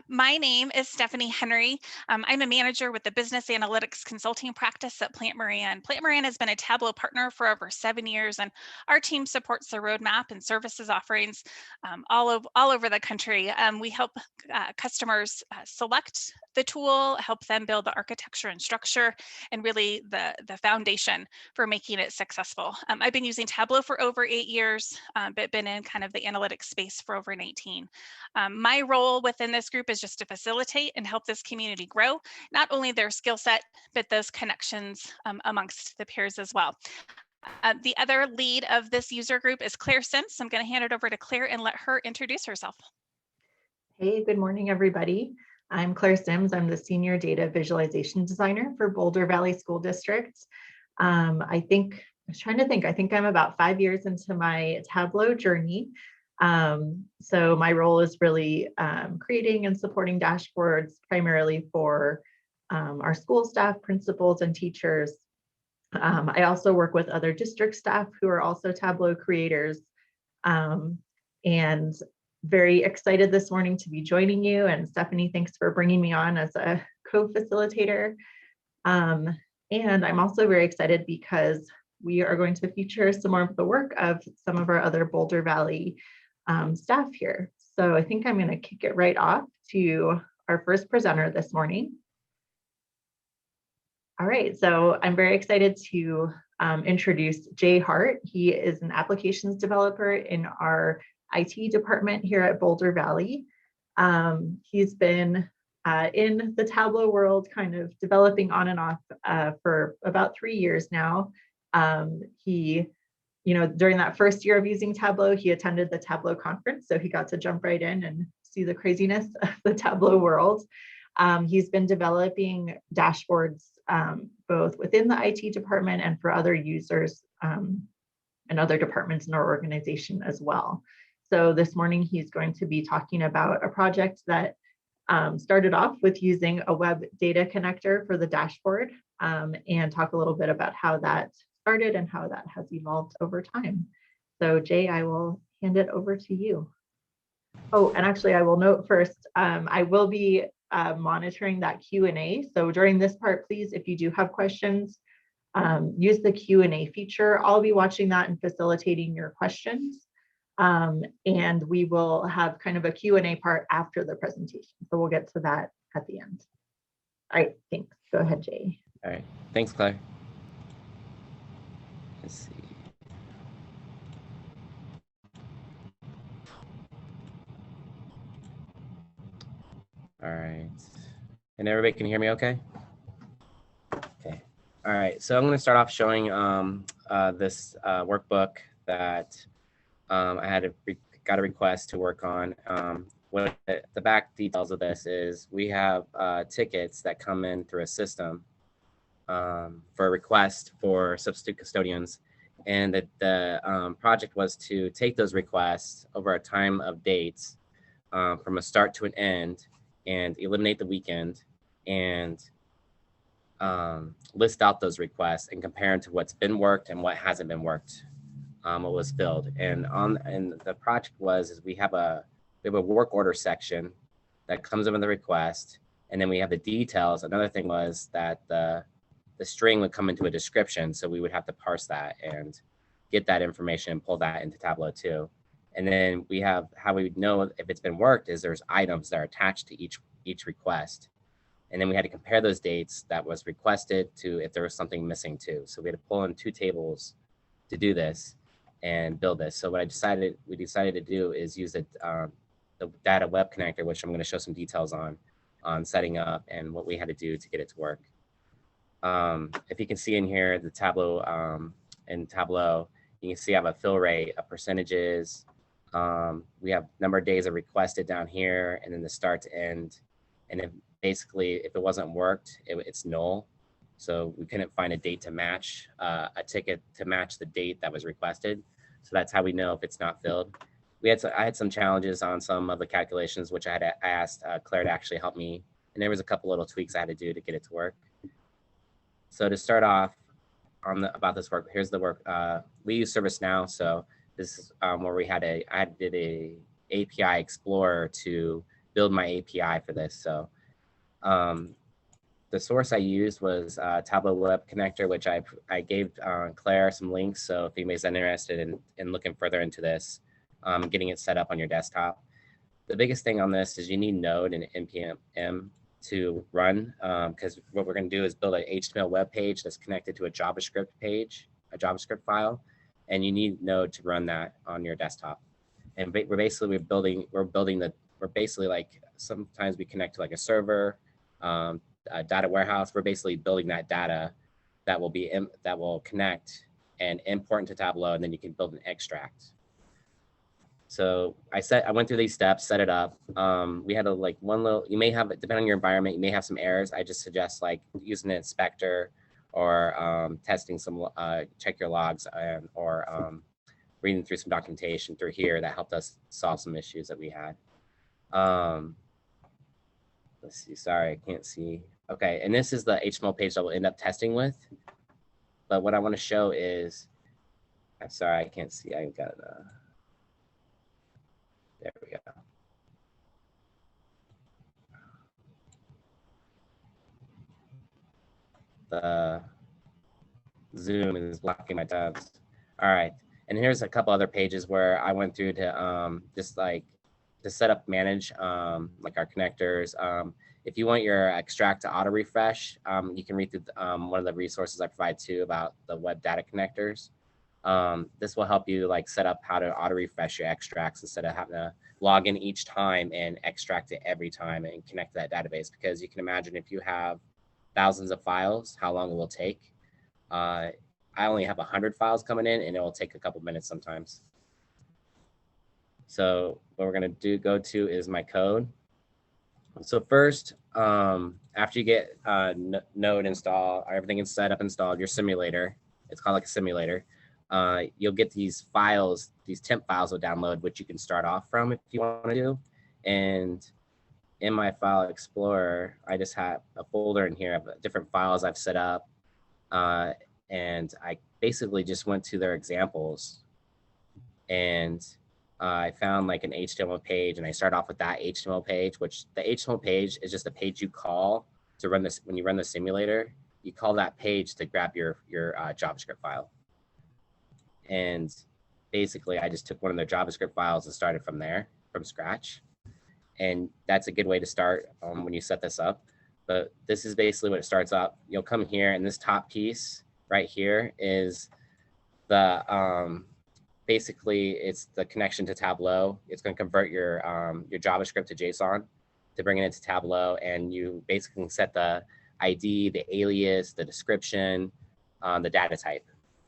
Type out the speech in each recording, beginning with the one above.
My name is Stephanie Henry. I'm a manager with the Business Analytics Consulting practice at Plant Moran. Plant Moran has been a Tableau partner for over 7 years, and our team supports the roadmap and services offerings all over the country. We help customers select the tool, help them build the architecture and structure, and really the foundation for making it successful. I've been using Tableau for over 8 years, but been in kind of the analytics space for over 19. My role within this group is just to facilitate and help this community grow, not only their skill set, but those connections amongst the peers as well. The other lead of this user group is Claire Sims. I'm going to hand it over to Claire and let her introduce herself. Hey, good morning, everybody. I'm Claire Sims. I'm the Senior Data Visualization Designer for Boulder Valley School District. I think I'm about 5 years into my Tableau journey. So my role is really creating and supporting dashboards primarily for our school staff, principals, and teachers. I also work with other district staff who are also Tableau creators, and very excited this morning to be joining you. And Stephanie, thanks for bringing me on as a co-facilitator. And I'm also very excited because we are going to feature some more of the work of some of our other Boulder Valley staff here. So I think I'm going to kick it right off to our first presenter this morning. All right, so I'm very excited to introduce Jay Hart. He is an applications developer in our IT department here at Boulder Valley. He's been in the Tableau world, kind of developing on and off for about 3 years now. During that first year of using Tableau, he attended the Tableau conference, so he got to jump right in and see the craziness of the Tableau world. He's been developing dashboards both within the IT department and for other users and other departments in our organization as well. So this morning, he's going to be talking about a project that started off with using a web data connector for the dashboard, and talk a little bit about how that started and how that has evolved over time. So Jay, I will hand it over to you. Oh, and actually I will note first, I will be monitoring that Q&A. So during this part, please, if you do have questions, use the Q&A feature. I'll be watching that and facilitating your questions. And we will have kind of a Q&A part after the presentation. So we'll get to that at the end. All right, thanks. Go ahead, Jay. All right, thanks, Claire. Let's see. All right, and everybody can hear me okay? Okay, all right, so I'm gonna start off showing this workbook that I got a request to work on. What the back details of this is, we have tickets that come in through a system for a request for substitute custodians, and the project was to take those requests over a time of dates from a start to an end, and eliminate the weekend, and list out those requests and compare them to what's been worked and what hasn't been worked, what was filled. And the project is we have a work order section that comes in with the request, and then we have the details. Another thing was that the string would come into a description, so we would have to parse that and get that information and pull that into Tableau too. And then we have how we would know if it's been worked is there's items that are attached to each request. And then we had to compare those dates that was requested to if there was something missing too. So we had to pull in 2 tables to do this and build this. So what we decided to do is use the data web connector, which I'm going to show some details on setting up and what we had to do to get it to work. If you can see in here, the Tableau, in Tableau, you can see I have a fill rate of percentages. We have number of days of requested down here, and then the start to end. And then basically, if it wasn't worked, it's null. So we couldn't find a date to match, a ticket to match the date that was requested. So that's how we know if it's not filled. I had some challenges on some of the calculations, which I asked Claire to actually help me. And there was a couple little tweaks I had to do to get it to work. So to start off about this work, here's the work. We use Servicenow, so this is where I did a API Explorer to build my API for this. So the source I used was Tableau Web Connector, which I gave Claire some links. So if anybody's interested in looking further into this, getting it set up on your desktop. The biggest thing on this is you need Node and npm to run, because what we're going to do is build an HTML web page that's connected to a JavaScript page, a JavaScript file, and you need Node to run that on your desktop. And we're basically like, sometimes we connect to like a server, a data warehouse. We're basically building that data that will connect and import into Tableau, and then you can build an extract. So I went through these steps, set it up. We had you may have, depending on your environment, you may have some errors. I just suggest like using an inspector or testing some, check your logs, or reading through some documentation through here that helped us solve some issues that we had. Let's see, sorry, I can't see. Okay, and this is the HTML page that we'll end up testing with. But what I want to show is, I'm sorry, I can't see, I got it. There we go. The Zoom is blocking my tabs. All right, and here's a couple other pages where I went through to just like to set up, manage like our connectors. If you want your extract to auto refresh, you can read through one of the resources I provide too about the web data connectors. This will help you like set up how to auto refresh your extracts instead of having to log in each time and extract it every time and connect to that database. Because you can imagine if you have thousands of files, how long it will take. I only have 100 files coming in, and it will take a couple minutes sometimes. So what we're going to go to is my code. So first, after you get Node installed, everything is set up, installed, your simulator, it's called like a simulator. You'll get these files, these temp files will download, which you can start off from if you want to do. And in my file explorer, I just have a folder in here of different files I've set up. And I basically just went to their examples, and I found like an HTML page, and I start off with that HTML page, which the HTML page is just a page you call to run this. When you run the simulator, you call that page to grab your JavaScript file. And basically, I just took one of their JavaScript files and started from there, from scratch. And that's a good way to start when you set this up. But this is basically what it starts up. You'll come here, and this top piece right here is the basically it's the connection to Tableau. It's going to convert your JavaScript to JSON to bring it into Tableau, and you basically set the ID, the alias, the description, the data type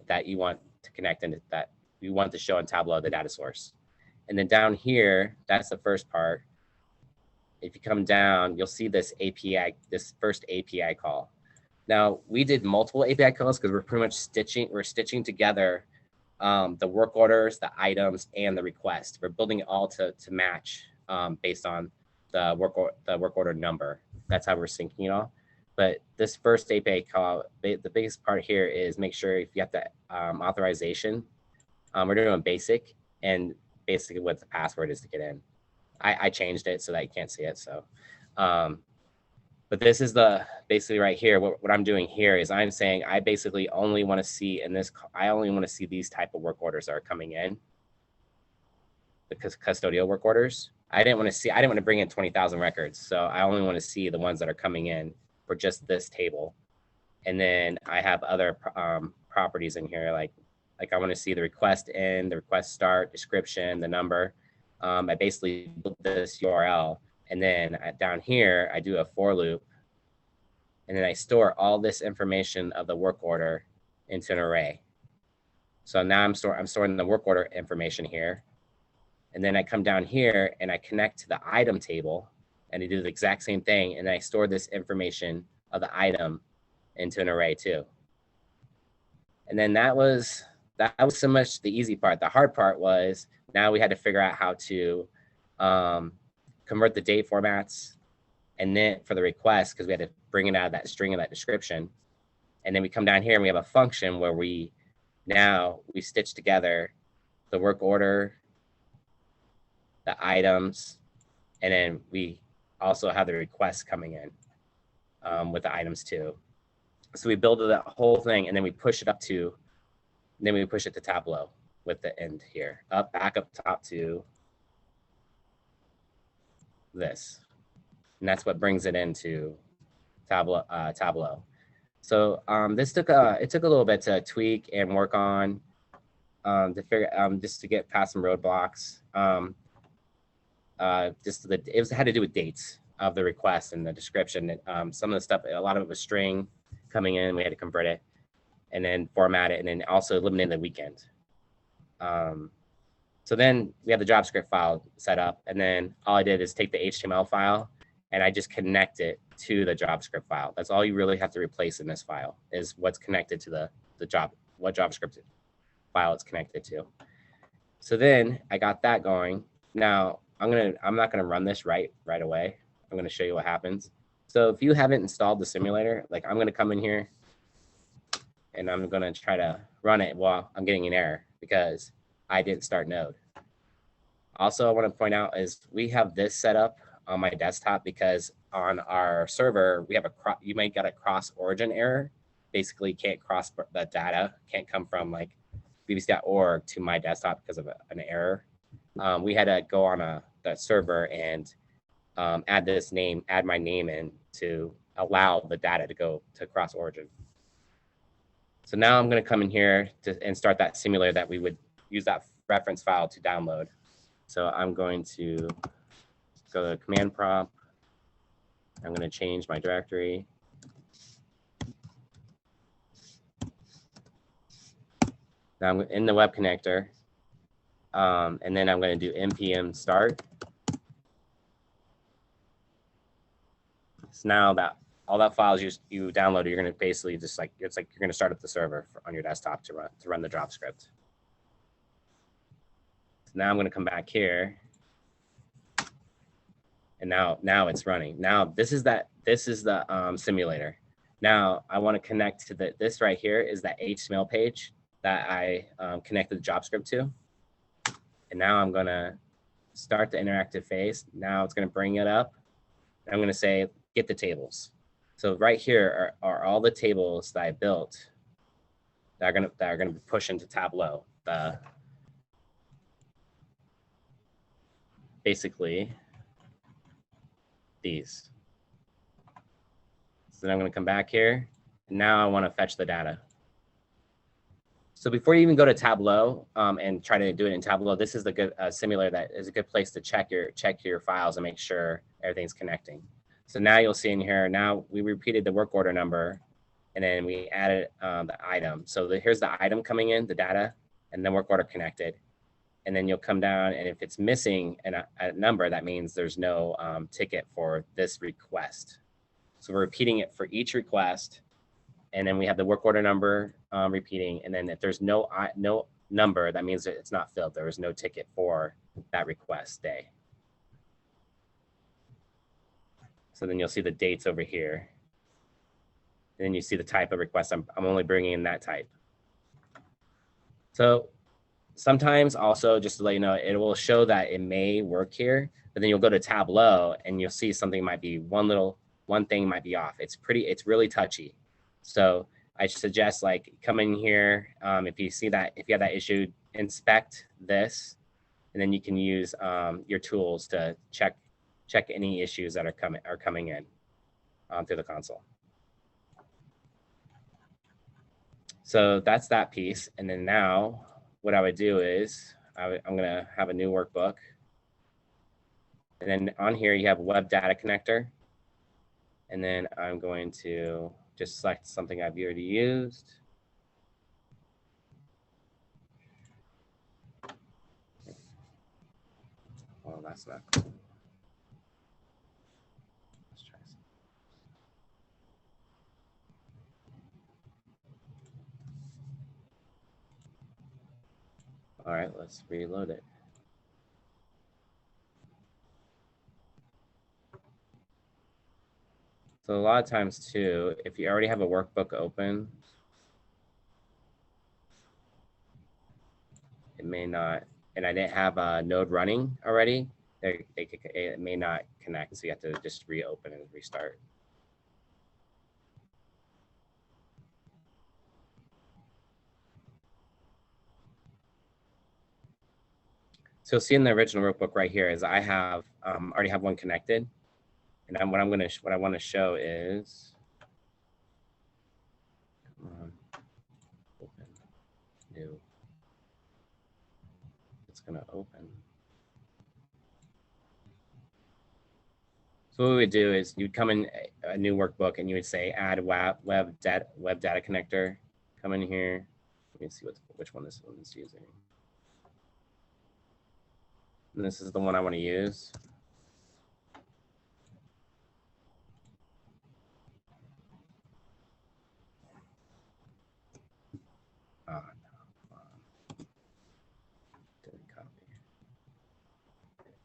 that you want to connect into, that you want to show in Tableau, the data source. And then down here, that's the first part. If you come down, you'll see this API, this first API call. Now, we did multiple API calls because we're pretty much stitching together the work orders, the items, and the request. We're building it all to match based on the work order number. That's how we're syncing it all. But this first API call, the biggest part here is make sure if you have the authorization, we're doing basic, and basically what the password is to get in. I changed it so that you can't see it. So, but this is basically right here. What I'm doing here is I'm saying I basically only want to see I only want to see these type of work orders that are coming in, because custodial work orders. I didn't want to bring in 20,000 records. So I only want to see the ones that are coming in for just this table. And then I have other properties in here, like I want to see the request end, the request start, description, the number. I basically build this URL, and then down here I do a for loop, and then I store all this information of the work order into an array. So now I'm storing the work order information here, and then I come down here and I connect to the item table, and I do the exact same thing, and I store this information of the item into an array too. And then that was so much the easy part. The hard part was now we had to figure out how to convert the date formats, and then for the request, because we had to bring it out of that string of that description. And then we come down here and we have a function where we stitch together the work order, the items, And then we also have the requests coming in with the items too. So we build that whole thing, and then we push it up to, then we push it to Tableau with the end here, back up top to this. And that's what brings it into Tableau. So this took it took a little bit to tweak and work on to figure just to get past some roadblocks. It had to do with dates of the request and the description. Some of the stuff, a lot of it was string coming in. We had to convert it and then format it, and then also eliminate the weekend. So then we have the JavaScript file set up, and then all I did is take the HTML file and I just connect it to the JavaScript file. That's all you really have to replace in this file, is what's connected to what JavaScript file it's connected to. So then I got that going. Now I'm not gonna run this right away. I'm gonna show you what happens. So if you haven't installed the simulator, like I'm gonna come in here and I'm gonna try to run it while I'm getting an error because I didn't start Node. Also, I want to point out is we have this set up on my desktop because on our server, we have you might get a cross origin error. Basically can't cross the data, can't come from like bbc.org to my desktop because of an error. We had to go on the server and add my name in to allow the data to go to cross origin. So now I'm going to come in here and start that simulator that we would use that reference file to download. So I'm going to go to command prompt. I'm going to change my directory. Now I'm in the web connector. And then I'm going to do npm start. So now that all that files you downloaded, you're going to basically just like, it's like you're going to start up the server on your desktop to run the JavaScript. So now I'm going to come back here. And now it's running. Now this is the simulator. Now I want to connect to this right here is that HTML page that I connected the JavaScript to. And now I'm going to start the interactive phase. Now it's going to bring it up. I'm going to say, get the tables. So right here are all the tables that I built that are going to push into Tableau. Basically, these. So then I'm going to come back here. Now I want to fetch the data. So before you even go to Tableau and try to do it in Tableau, this is the good simulator that is a good place to check your files and make sure everything's connecting. So now you'll see in here, now we repeated the work order number and then we added the item. So here's the item coming in, the data, and then work order connected. And then you'll come down, and if it's missing a number, that means there's no ticket for this request. So we're repeating it for each request. And then we have the work order number repeating. And then if there's no number, that means that it's not filled. There was no ticket for that request day. So then you'll see the dates over here. And then you see the type of request. I'm only bringing in that type. So sometimes also, just to let you know, it will show that it may work here, but then you'll go to Tableau and you'll see something might be one thing might be off. It's really touchy. So I suggest like come in here. If you see that, if you have that issue, inspect this, and then you can use your tools to check any issues that are coming in through the console. So that's that piece. And then now what I would do is I'm going to have a new workbook. And then on here you have web data connector. And then I'm going to just select something I've already used. Oh, that's not cool. Let's try some. All right, let's reload it. So a lot of times too, if you already have a workbook open, it may not, and I didn't have a node running already, it may not connect. So you have to just reopen and restart. So see in the original workbook right here is I have already have one connected, and what I want to show is, come on, open, new. It's gonna open. So what we would do is you'd come in a new workbook and you would say add web data connector. Come in here. Let me see which one this one is using. And this is the one I want to use. Didn't copy.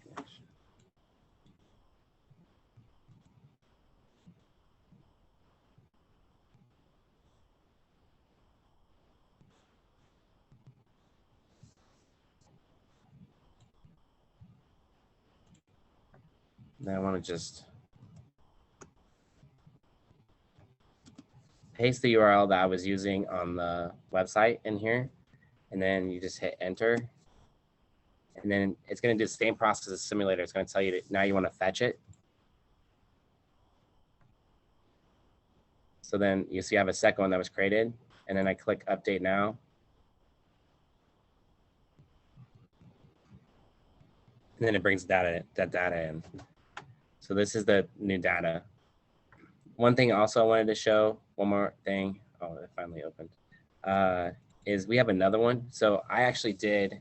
Connection. Then I want to just paste the URL that I was using on the website in here. And then you just hit enter. And then it's going to do the same process as simulator. It's going to tell you that now you want to fetch it. So then you see I have a second one that was created. And then I click update now. And then it brings that data in. So this is the new data. One thing also I wanted to show, one more thing. Oh, it finally opened. Is we have another one. So I actually did,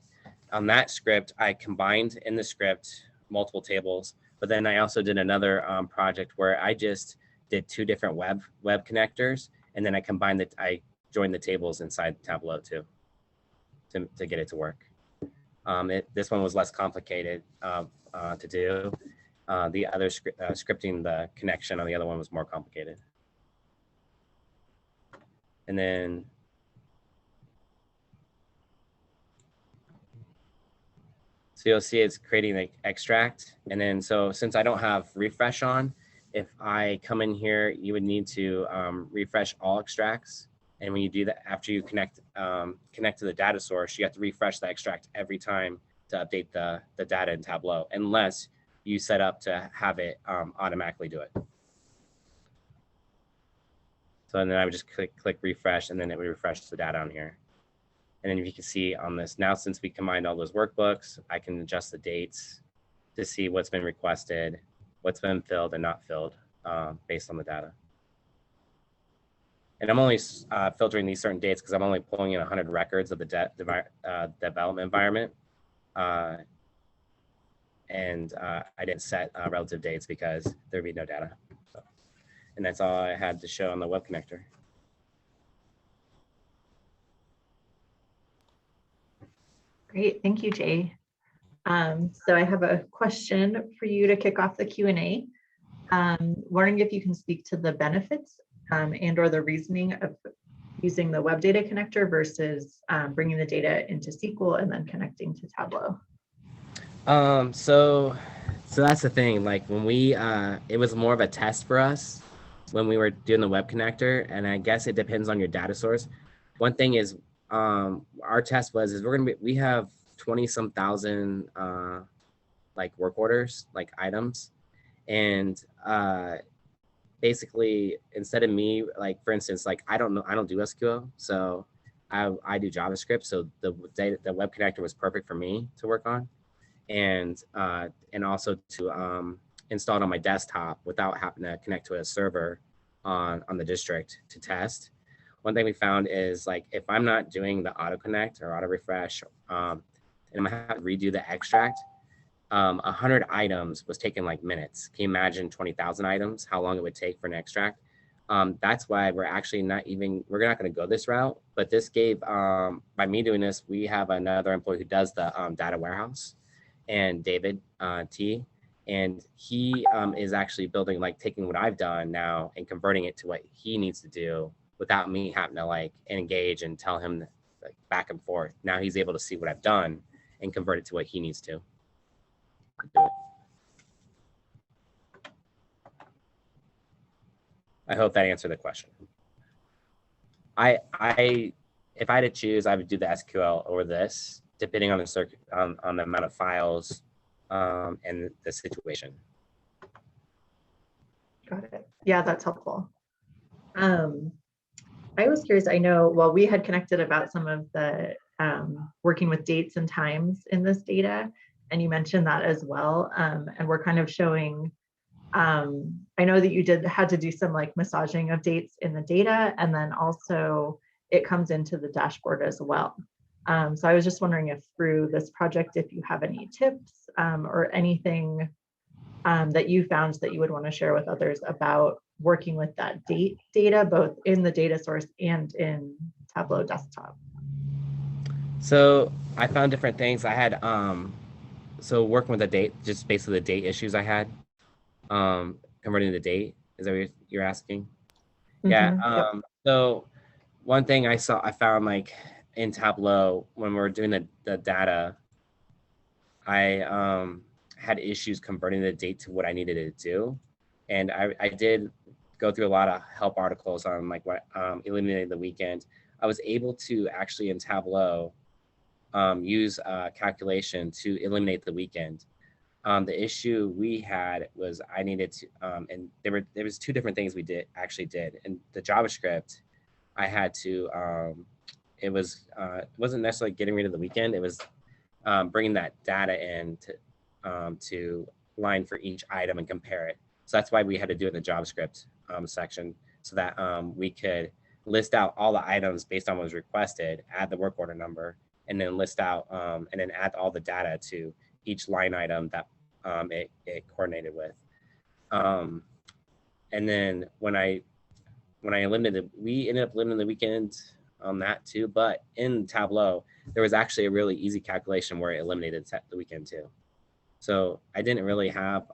on that script, I combined in the script multiple tables, but then I also did another project where I just did two different web connectors, and then I combined I joined the tables inside Tableau too, to get it to work. This one was less complicated to do. The other scripting the connection on the other one was more complicated. And then so you'll see it's creating the extract. And then so since I don't have refresh on, if I come in here, you would need to refresh all extracts. And when you do that, after you connect to the data source, you have to refresh the extract every time to update the data in Tableau, unless you set up to have it automatically do it. So then I would just click refresh, and then it would refresh the data on here. And then if you can see on this, now since we combined all those workbooks, I can adjust the dates to see what's been requested, what's been filled and not filled based on the data. And I'm only filtering these certain dates because I'm only pulling in 100 records of the development environment. I didn't set relative dates because there'd be no data. So, and that's all I had to show on the web connector. Great, thank you, Jay. So I have a question for you to kick off the Q&A. Wondering if you can speak to the benefits and or the reasoning of using the web data connector versus bringing the data into SQL and then connecting to Tableau. So that's the thing, like when we, it was more of a test for us when we were doing the web connector, and I guess it depends on your data source. One thing is, our test was, we have 20-some thousand, like work orders, like items. And, basically instead of me, like for instance, like I don't do SQL. So I do JavaScript. So the web connector was perfect for me to work on. And also to install it on my desktop without having to connect to a server on the district to test. One thing we found is, like, if I'm not doing the auto connect or auto refresh, and I'm gonna have to redo the extract, 100 items was taking like minutes. Can you imagine 20,000 items, how long it would take for an extract? That's why we're actually not gonna go this route, but this gave, by me doing this, we have another employee who does the data warehouse, and David T, and he is actually building, like taking what I've done now and converting it to what he needs to do without me having to like engage and tell him like back and forth. Now he's able to see what I've done and convert it to what he needs to do it. I hope that answered the question. If I had to choose, I would do the SQL over this, depending on the on the amount of files and the situation. Got it. Yeah, that's helpful. I was curious, I know, well, we had connected about some of the working with dates and times in this data, and you mentioned that as well. And we're kind of showing, I know that you had to do some like massaging of dates in the data, and then also it comes into the dashboard as well. So I was just wondering if through this project, if you have any tips or anything that you found that you would want to share with others about working with that data, both in the data source and in Tableau desktop. So I found different things. I had, so working with the date, just basically the date issues I had, converting the date, is that what you're asking? Yeah. Yep. So one thing I found like in Tableau when we were doing the data, I had issues converting the date to what I needed it to do. And I did go through a lot of help articles on like what eliminating the weekend. I was able to actually in Tableau use a calculation to eliminate the weekend. The issue we had was I needed to, and there was two different things we actually did. In the JavaScript, I had to, it wasn't necessarily getting rid of the weekend. It was bringing that data in to line for each item and compare it. So that's why we had to do it in the JavaScript section, so that we could list out all the items based on what was requested, add the work order number, and then list out and then add all the data to each line item that it coordinated with. And then when I eliminated, we ended up eliminating the weekend on that too, but in Tableau, there was actually a really easy calculation where it eliminated the weekend too. So I didn't really have,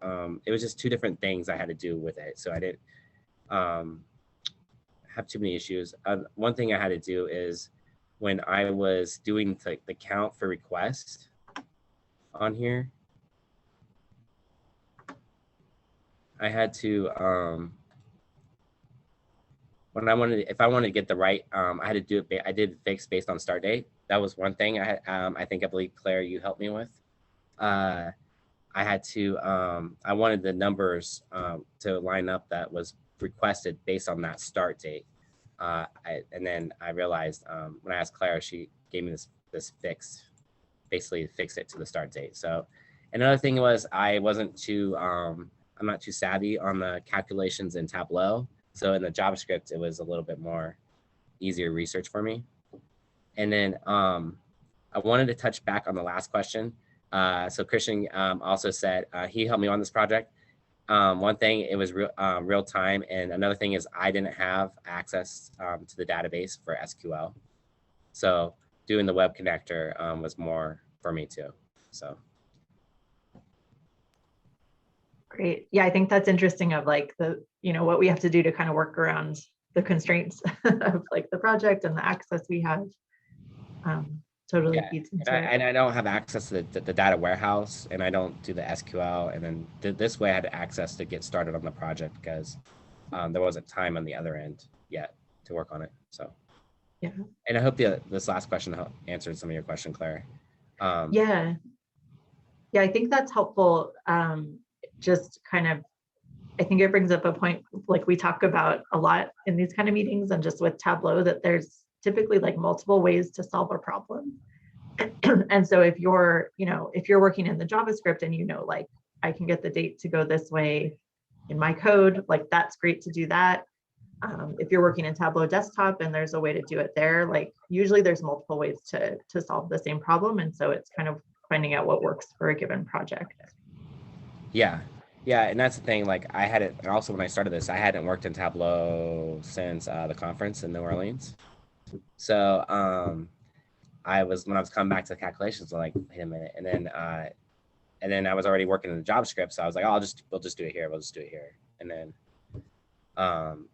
it was just two different things I had to do with it. So I didn't have too many issues. One thing I had to do is when I was doing the count for requests on here, I had to, if I wanted to get the right, I had to do it, I did fix based on start date. That was one thing I had, I believe Claire, you helped me with. I had to, I wanted the numbers to line up that was requested based on that start date. And then I realized when I asked Claire, she gave me this fix, basically fix it to the start date. So another thing was I wasn't too, I'm not too savvy on the calculations in Tableau. So in the JavaScript, it was a little bit more easier research for me. And then I wanted to touch back on the last question. So Christian also said he helped me on this project. One thing, it was real time. And another thing is I didn't have access to the database for SQL. So doing the web connector was more for me too, so. Great. Yeah, I think that's interesting of like the, what we have to do to kind of work around the constraints of like the project and the access we have. Totally feeds into it. And I don't have access to the data warehouse, and I don't do the SQL. And then this way I had access to get started on the project because there wasn't time on the other end yet to work on it. So, yeah. And I hope this last question answered some of your question, Claire. Yeah, I think that's helpful. Just kind of, I think it brings up a point like we talk about a lot in these kind of meetings and just with Tableau, that there's typically like multiple ways to solve a problem. And so if you're working in the JavaScript and like I can get the date to go this way in my code, like that's great to do that. If you're working in Tableau desktop and there's a way to do it there, like usually there's multiple ways to solve the same problem. And so it's kind of finding out what works for a given project. Yeah, and that's the thing. Like I hadn't, and also when I started this, I hadn't worked in Tableau since the conference in New Orleans. So when I was coming back to the calculations, I'm like, wait a minute, and then I was already working in the JavaScript, so I was like, oh, we'll just do it here. We'll just do it here, and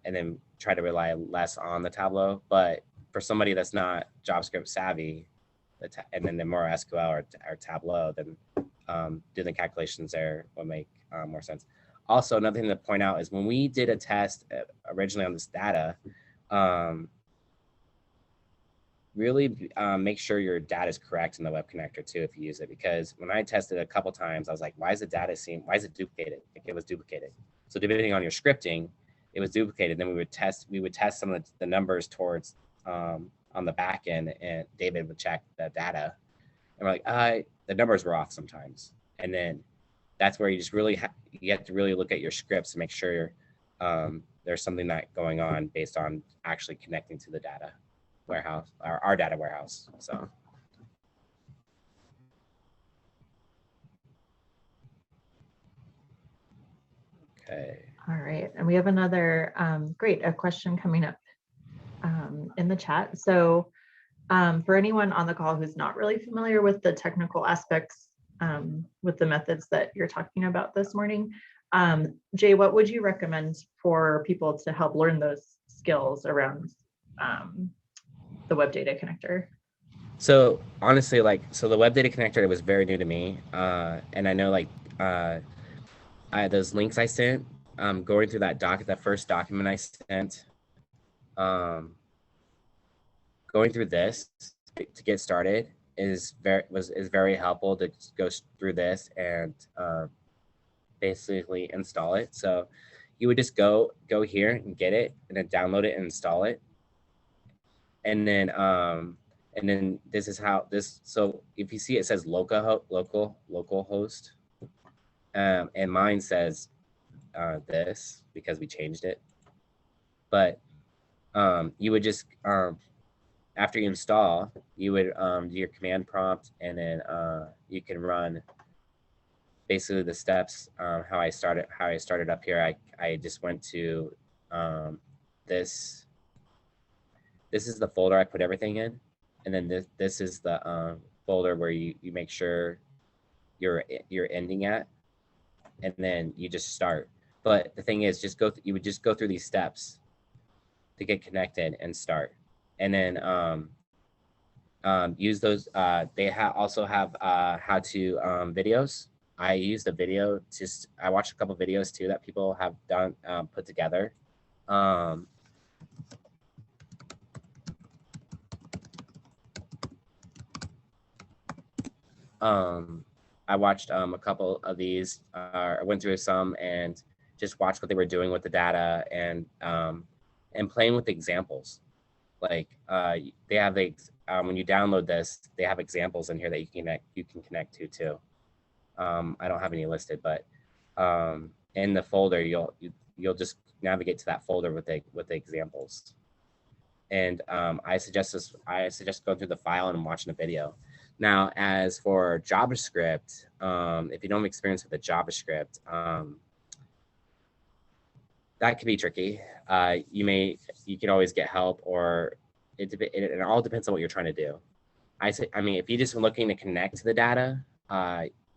then try to rely less on the Tableau. But for somebody that's not JavaScript savvy, and then the more SQL or Tableau, then doing the calculations there will make more sense. Also, another thing to point out is when we did a test originally on this data, really make sure your data is correct in the web connector too if you use it, because when I tested a couple times, I was like, why is it duplicated? Like, it was duplicated. So depending on your scripting, it was duplicated. Then we would test some of the numbers towards on the back end, and David would check the data, and we're like, the numbers were off sometimes. And then that's where you just really you have to really look at your scripts to make sure there's something that going on based on actually connecting to the data warehouse, or our data warehouse. So okay. All right, and we have another a question coming up in the chat. So for anyone on the call who's not really familiar with the technical aspects with the methods that you're talking about this morning, Jay, what would you recommend for people to help learn those skills around the web data connector? So honestly, so the web data connector, it was very new to me, and I know those links I sent, going through that first document I sent, going through this to get started is very helpful to go through this and basically install it. So you would just go here and get it, and then download it and install it, and then this is how this. So if you see, it says local host, and mine says this because we changed it. But you would just after you install, you would do your command prompt, and then you can run basically the steps. How I started up here. I just went to this. This is the folder I put everything in, and then this is the folder where you make sure you're ending at, and then you just start. But the thing is, you would just go through these steps to get connected and start, and then use those. They also have how-to videos. I used a video. I watched a couple videos too that people have done, put together. I watched a couple of these. I went through some and just watched what they were doing with the data, and playing with the examples. Like they have when you download this, they have examples in here that you can connect to too. I don't have any listed, but in the folder you'll just navigate to that folder with the examples. And I suggest going through the file and watching a video. Now, as for JavaScript, if you don't have experience with the JavaScript, that could be tricky. You can always get help, or it all depends on what you're trying to do. I mean, if you're just looking to connect to the data,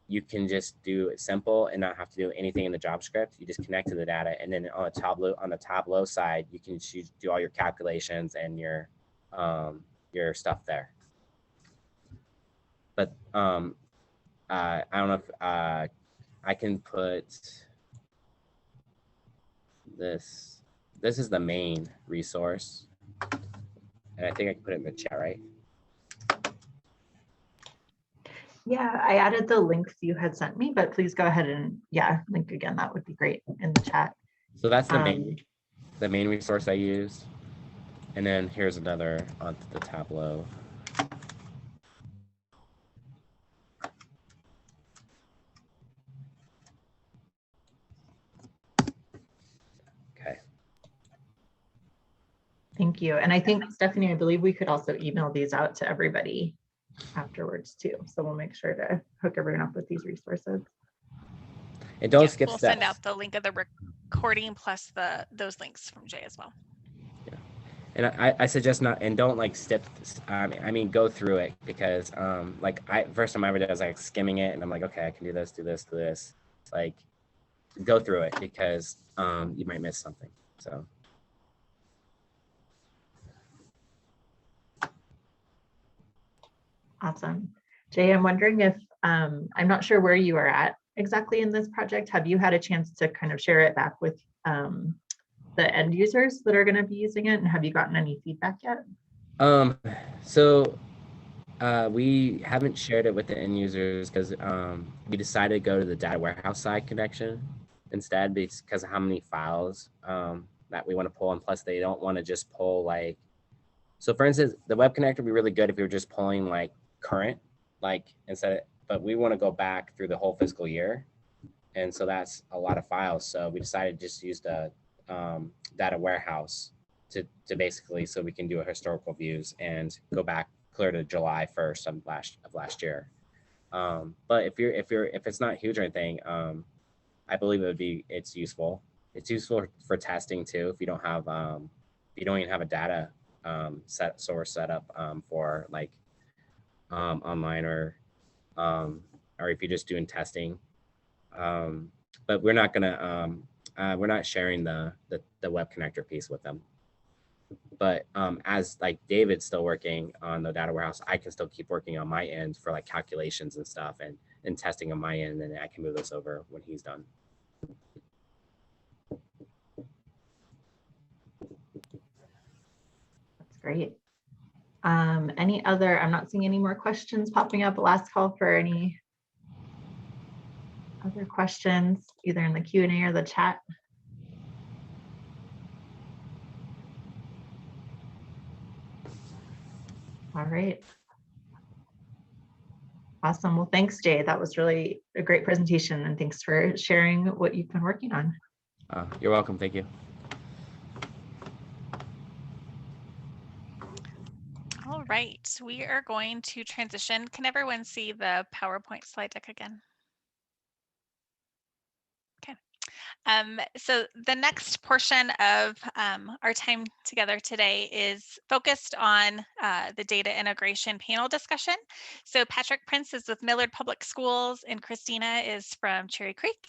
you can just do it simple and not have to do anything in the JavaScript. You just connect to the data, and then on the Tableau side, you can do all your calculations and your stuff there. But I don't know if I can put this. This is the main resource, and I think I can put it in the chat, right? Yeah, I added the links you had sent me, but please go ahead and link again. That would be great in the chat. So that's the main resource I used, and then here's another on the Tableau. Thank you. And I think, Stephanie, I believe we could also email these out to everybody afterwards too. So we'll make sure to hook everyone up with these resources. And don't skip we'll steps. Send out the link of the recording plus those links from Jay as well. Yeah. And I suggest not, and don't like skip, I mean, go through it, because first time I ever did, I was like skimming it, and I'm like, okay, I can do this, do this, do this. Like, go through it, because you might miss something. So. Awesome. Jay, I'm wondering if, I'm not sure where you are at exactly in this project? Have you had a chance to kind of share it back with the end users that are going to be using it? And have you gotten any feedback yet? So we haven't shared it with the end users because we decided to go to the data warehouse side connection instead because of how many files that we want to pull. And plus they don't want to just pull like, so for instance, the web connector would be really good if you're just pulling like current, like but we want to go back through the whole fiscal year. And so that's a lot of files. So we decided to just use the data warehouse to basically, so we can do a historical views and go back clear to July 1st of last year. But if it's not huge or anything, I believe it's useful. It's useful for testing too. If you don't have, if you don't even have a data source set up for like online or if you're just doing testing. But we're not sharing the web connector piece with them. But as like David's still working on the data warehouse, I can still keep working on my end for like calculations and stuff and testing on my end, and then I can move this over when he's done. That's great. Any other, I'm not seeing any more questions popping up. Last call for any other questions, either in the Q&A or the chat. All right. Awesome. Well, thanks, Jay. That was really a great presentation, and thanks for sharing what you've been working on. You're welcome. Thank you. All right, we are going to transition. Can everyone see the PowerPoint slide deck again? Okay. So the next portion of our time together today is focused on the data integration panel discussion. So Patrick Prince is with Millard Public Schools and Christina is from Cherry Creek.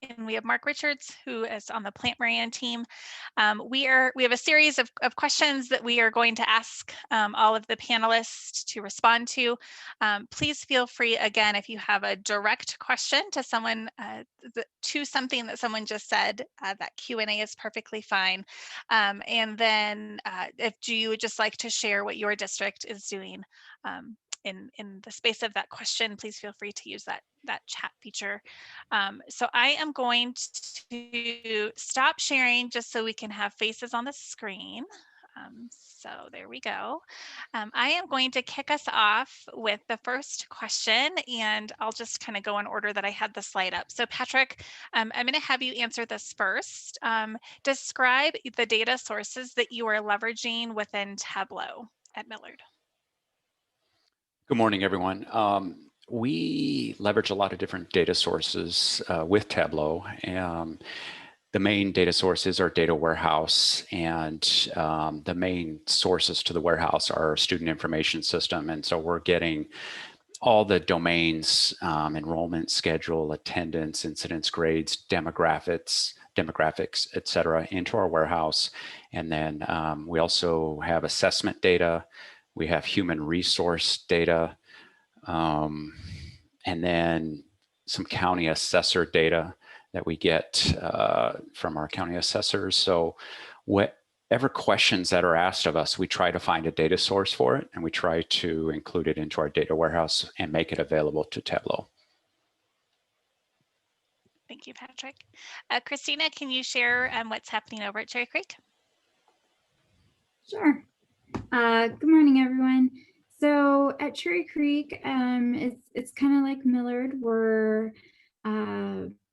And we have Mark Richards, who is on the Plant Moran team. We have a series of questions that we are going to ask all of the panelists to respond to. Please feel free, again, if you have a direct question to someone, to something that someone just said, that Q&A is perfectly fine. And then if you would just like to share what your district is doing in the space of that question, please feel free to use that chat feature. So I am going to stop sharing just so we can have faces on the screen. So there we go. I am going to kick us off with the first question, and I'll just kind of go in order that I had the slide up. So Patrick, I'm going to have you answer this first. Describe the data sources that you are leveraging within Tableau at Millard. Good morning, everyone. We leverage a lot of different data sources with Tableau. The main data source is our data warehouse, and the main sources to the warehouse are our student information system. And so we're getting all the domains, enrollment schedule, attendance, incidence grades, demographics, et cetera, into our warehouse. And then we also have assessment data. We have human resource data, and then some county assessor data that we get from our county assessors. So whatever questions that are asked of us, we try to find a data source for it, and we try to include it into our data warehouse and make it available to Tableau. Thank you, Patrick. Christina, can you share what's happening over at Cherry Creek? Sure. Good morning, everyone. So at Cherry Creek, it's kind of like Millard. We're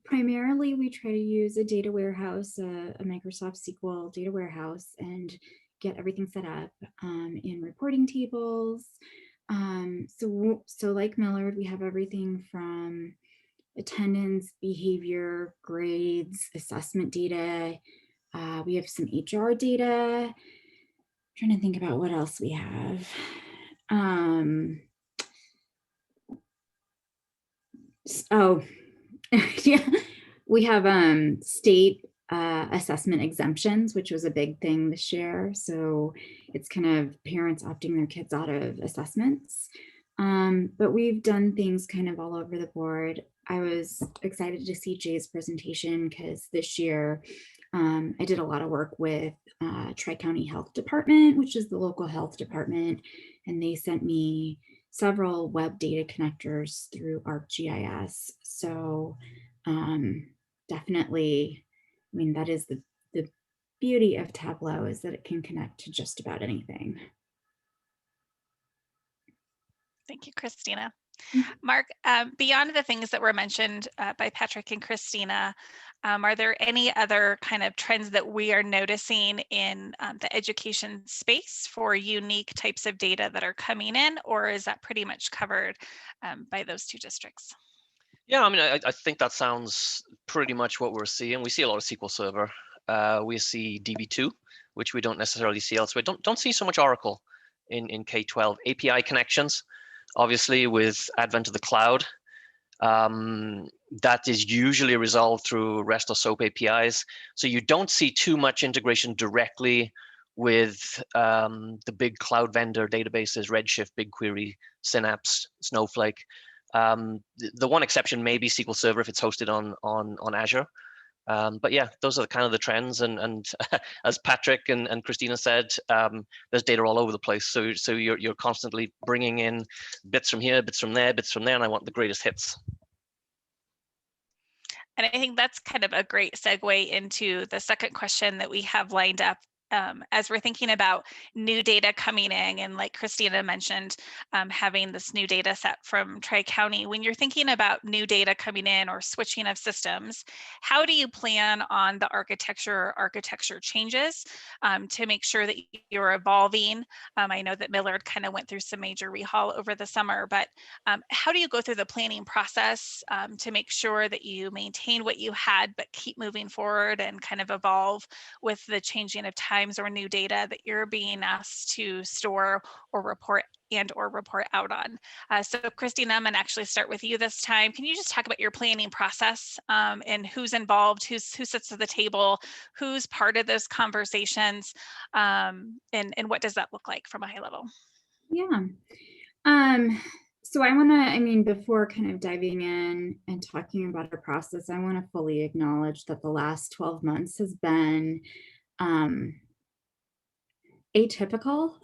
primarily we try to use a data warehouse, a Microsoft SQL data warehouse, and get everything set up in reporting tables. So like Millard, we have everything from attendance, behavior, grades, assessment data. We have some HR data. Trying to think about what else we have. Yeah, we have state assessment exemptions, which was a big thing this year. So it's kind of parents opting their kids out of assessments. But we've done things kind of all over the board. I was excited to see Jay's presentation because this year I did a lot of work with Tri-County Health Department, which is the local health department, and they sent me several web data connectors through ArcGIS. So definitely, I mean, that is the beauty of Tableau, is that it can connect to just about anything. Thank you, Christina. Mhm. Mark, beyond the things that were mentioned by Patrick and Christina, are there any other kind of trends that we are noticing in the education space for unique types of data that are coming in, or is that pretty much covered by those two districts? Yeah, I mean, I think that sounds pretty much what we're seeing. We see a lot of SQL Server. We see DB2, which we don't necessarily see elsewhere. Don't see so much Oracle in K-12. API connections, obviously, with advent of the cloud. That is usually resolved through REST or SOAP APIs. So you don't see too much integration directly with the big cloud vendor databases, Redshift, BigQuery, Synapse, Snowflake. The one exception may be SQL Server if it's hosted on Azure. But yeah, those are kind of the trends. And as Patrick and Christina said, there's data all over the place. So you're constantly bringing in bits from here, bits from there, and I want the greatest hits. And I think that's kind of a great segue into the second question that we have lined up. As we're thinking about new data coming in, and like Christina mentioned, having this new data set from Tri-County, when you're thinking about new data coming in or switching of systems, how do you plan on the architecture changes to make sure that you're evolving? I know that Millard kind of went through some major rehaul over the summer, but how do you go through the planning process to make sure that you maintain what you had, but keep moving forward and kind of evolve with the changing of times or new data that you're being asked to store or report out on? So Christina, I'm going to actually start with you this time. Can you just talk about your planning process and who's involved, who sits at the table, who's part of those conversations, and what does that look like from a high level? Yeah. So before kind of diving in and talking about our process, I want to fully acknowledge that the last 12 months has been atypical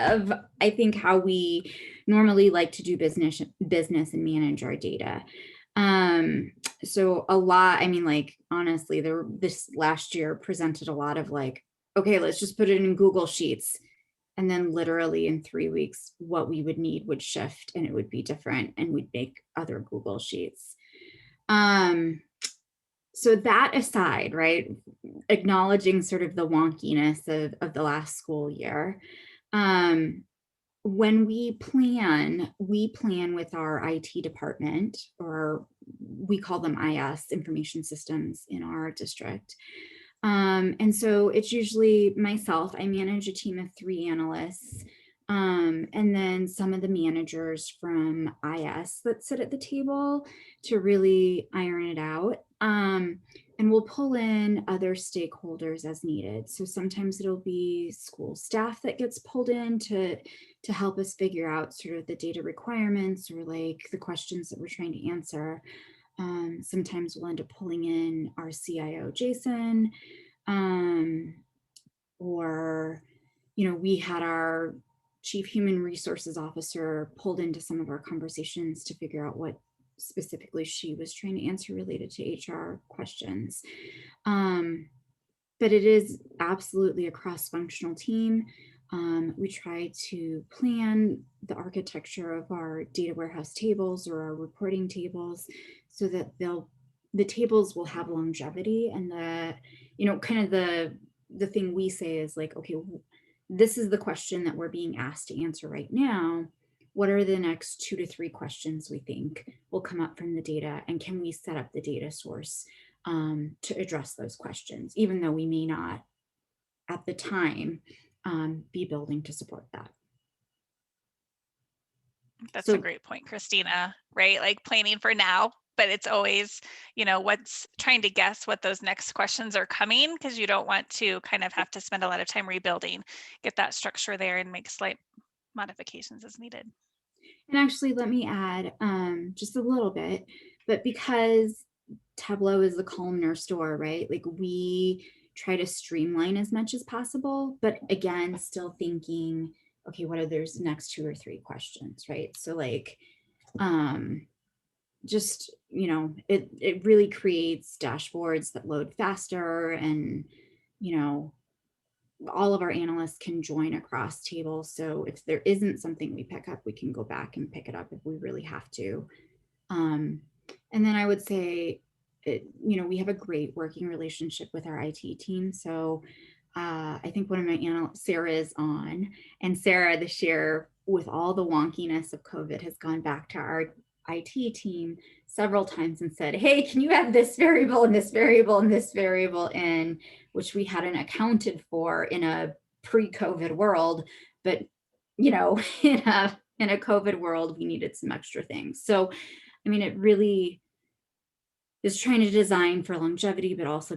of I think how we normally like to do business and manage our data. So a lot, honestly, this last year presented a lot of like, okay, let's just put it in Google Sheets. And then literally in 3 weeks, what we would need would shift and it would be different and we'd make other Google Sheets. So that aside, right, acknowledging sort of the wonkiness of the last school year, when we plan with our IT department, or we call them IS, information systems in our district. And so it's usually myself. I manage a team of 3 analysts, and then some of the managers from IS that sit at the table to really iron it out. And we'll pull in other stakeholders as needed. So sometimes it'll be school staff that gets pulled in to help us figure out sort of the data requirements or like the questions that we're trying to answer. Sometimes we'll end up pulling in our CIO, Jason, or, we had our Chief Human Resources Officer pulled into some of our conversations to figure out what specifically she was trying to answer related to HR questions. But it is absolutely a cross-functional team. We try to plan the architecture of our data warehouse tables or our reporting tables so that the tables will have longevity, and the thing we say is like, okay, this is the question that we're being asked to answer right now. What are the next 2 to 3 questions we think will come up from the data, and can we set up the data source to address those questions, even though we may not at the time be building to support that. That's a great point, Christina, right? Like planning for now, but it's always, what's trying to guess what those next questions are coming, because you don't want to kind of have to spend a lot of time rebuilding, get that structure there and make slight modifications as needed. And actually, let me add just a little bit, but because Tableau is the columnar store, right? Like we try to streamline as much as possible, but again, still thinking, okay, what are those next 2 or 3 questions, right? So like, just, you know, it really creates dashboards that load faster, and, you know, all of our analysts can join across tables. So if there isn't something we pick up, we can go back and pick it up if we really have to. And then I would say, you know, we have a great working relationship with our IT team. So I think one of my analysts, Sarah, is on, and Sarah this year, with all the wonkiness of COVID, has gone back to our IT team several times and said, hey, can you have this variable and this variable and this variable in, which we hadn't accounted for in a pre-COVID world, but you know, in a COVID world, we needed some extra things. So, I mean, it really is trying to design for longevity, but also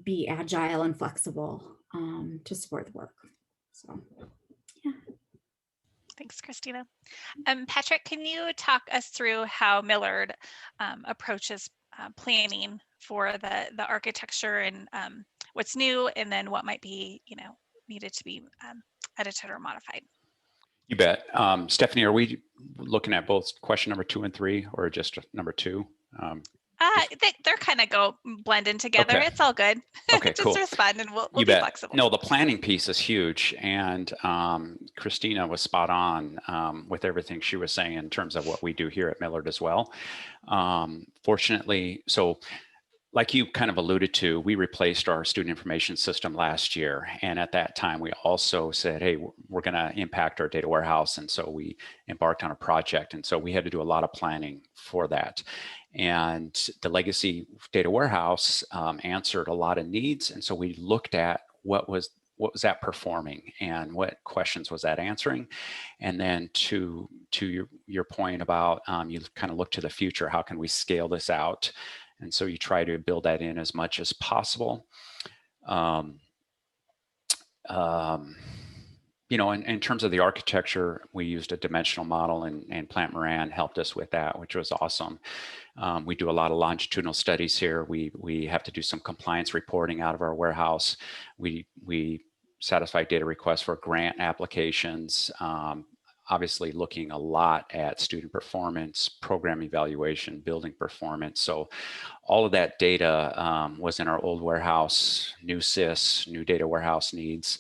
be agile and flexible to support the work. So, yeah. Thanks, Christina. Patrick, can you talk us through how Millard approaches planning for the architecture and what's new, and then what might be, you know, needed to be edited or modified? You bet. Stephanie, are we looking at both question number 2 and 3, or just number 2? They're kind of blend in together. Okay. It's all good. Okay, Just cool. respond and we'll You be bet. flexible. No, the planning piece is huge, and Christina was spot on with everything she was saying in terms of what we do here at Millard as well. Fortunately, so like you kind of alluded to, we replaced our student information system last year. And at that time, we also said, hey, we're going to impact our data warehouse. And so we embarked on a project. And so we had to do a lot of planning for that. And the legacy data warehouse answered a lot of needs. And so we looked at what was that performing and what questions was that answering. And then to your point about you kind of look to the future, how can we scale this out? And so you try to build that in as much as possible. You know, in terms of the architecture, we used a dimensional model, and Plant Moran helped us with that, which was awesome. We do a lot of longitudinal studies here. We have to do some compliance reporting out of our warehouse. We satisfy data requests for grant applications. Obviously looking a lot at student performance, program evaluation, building performance. So all of that data was in our old warehouse, new SIS, new data warehouse needs.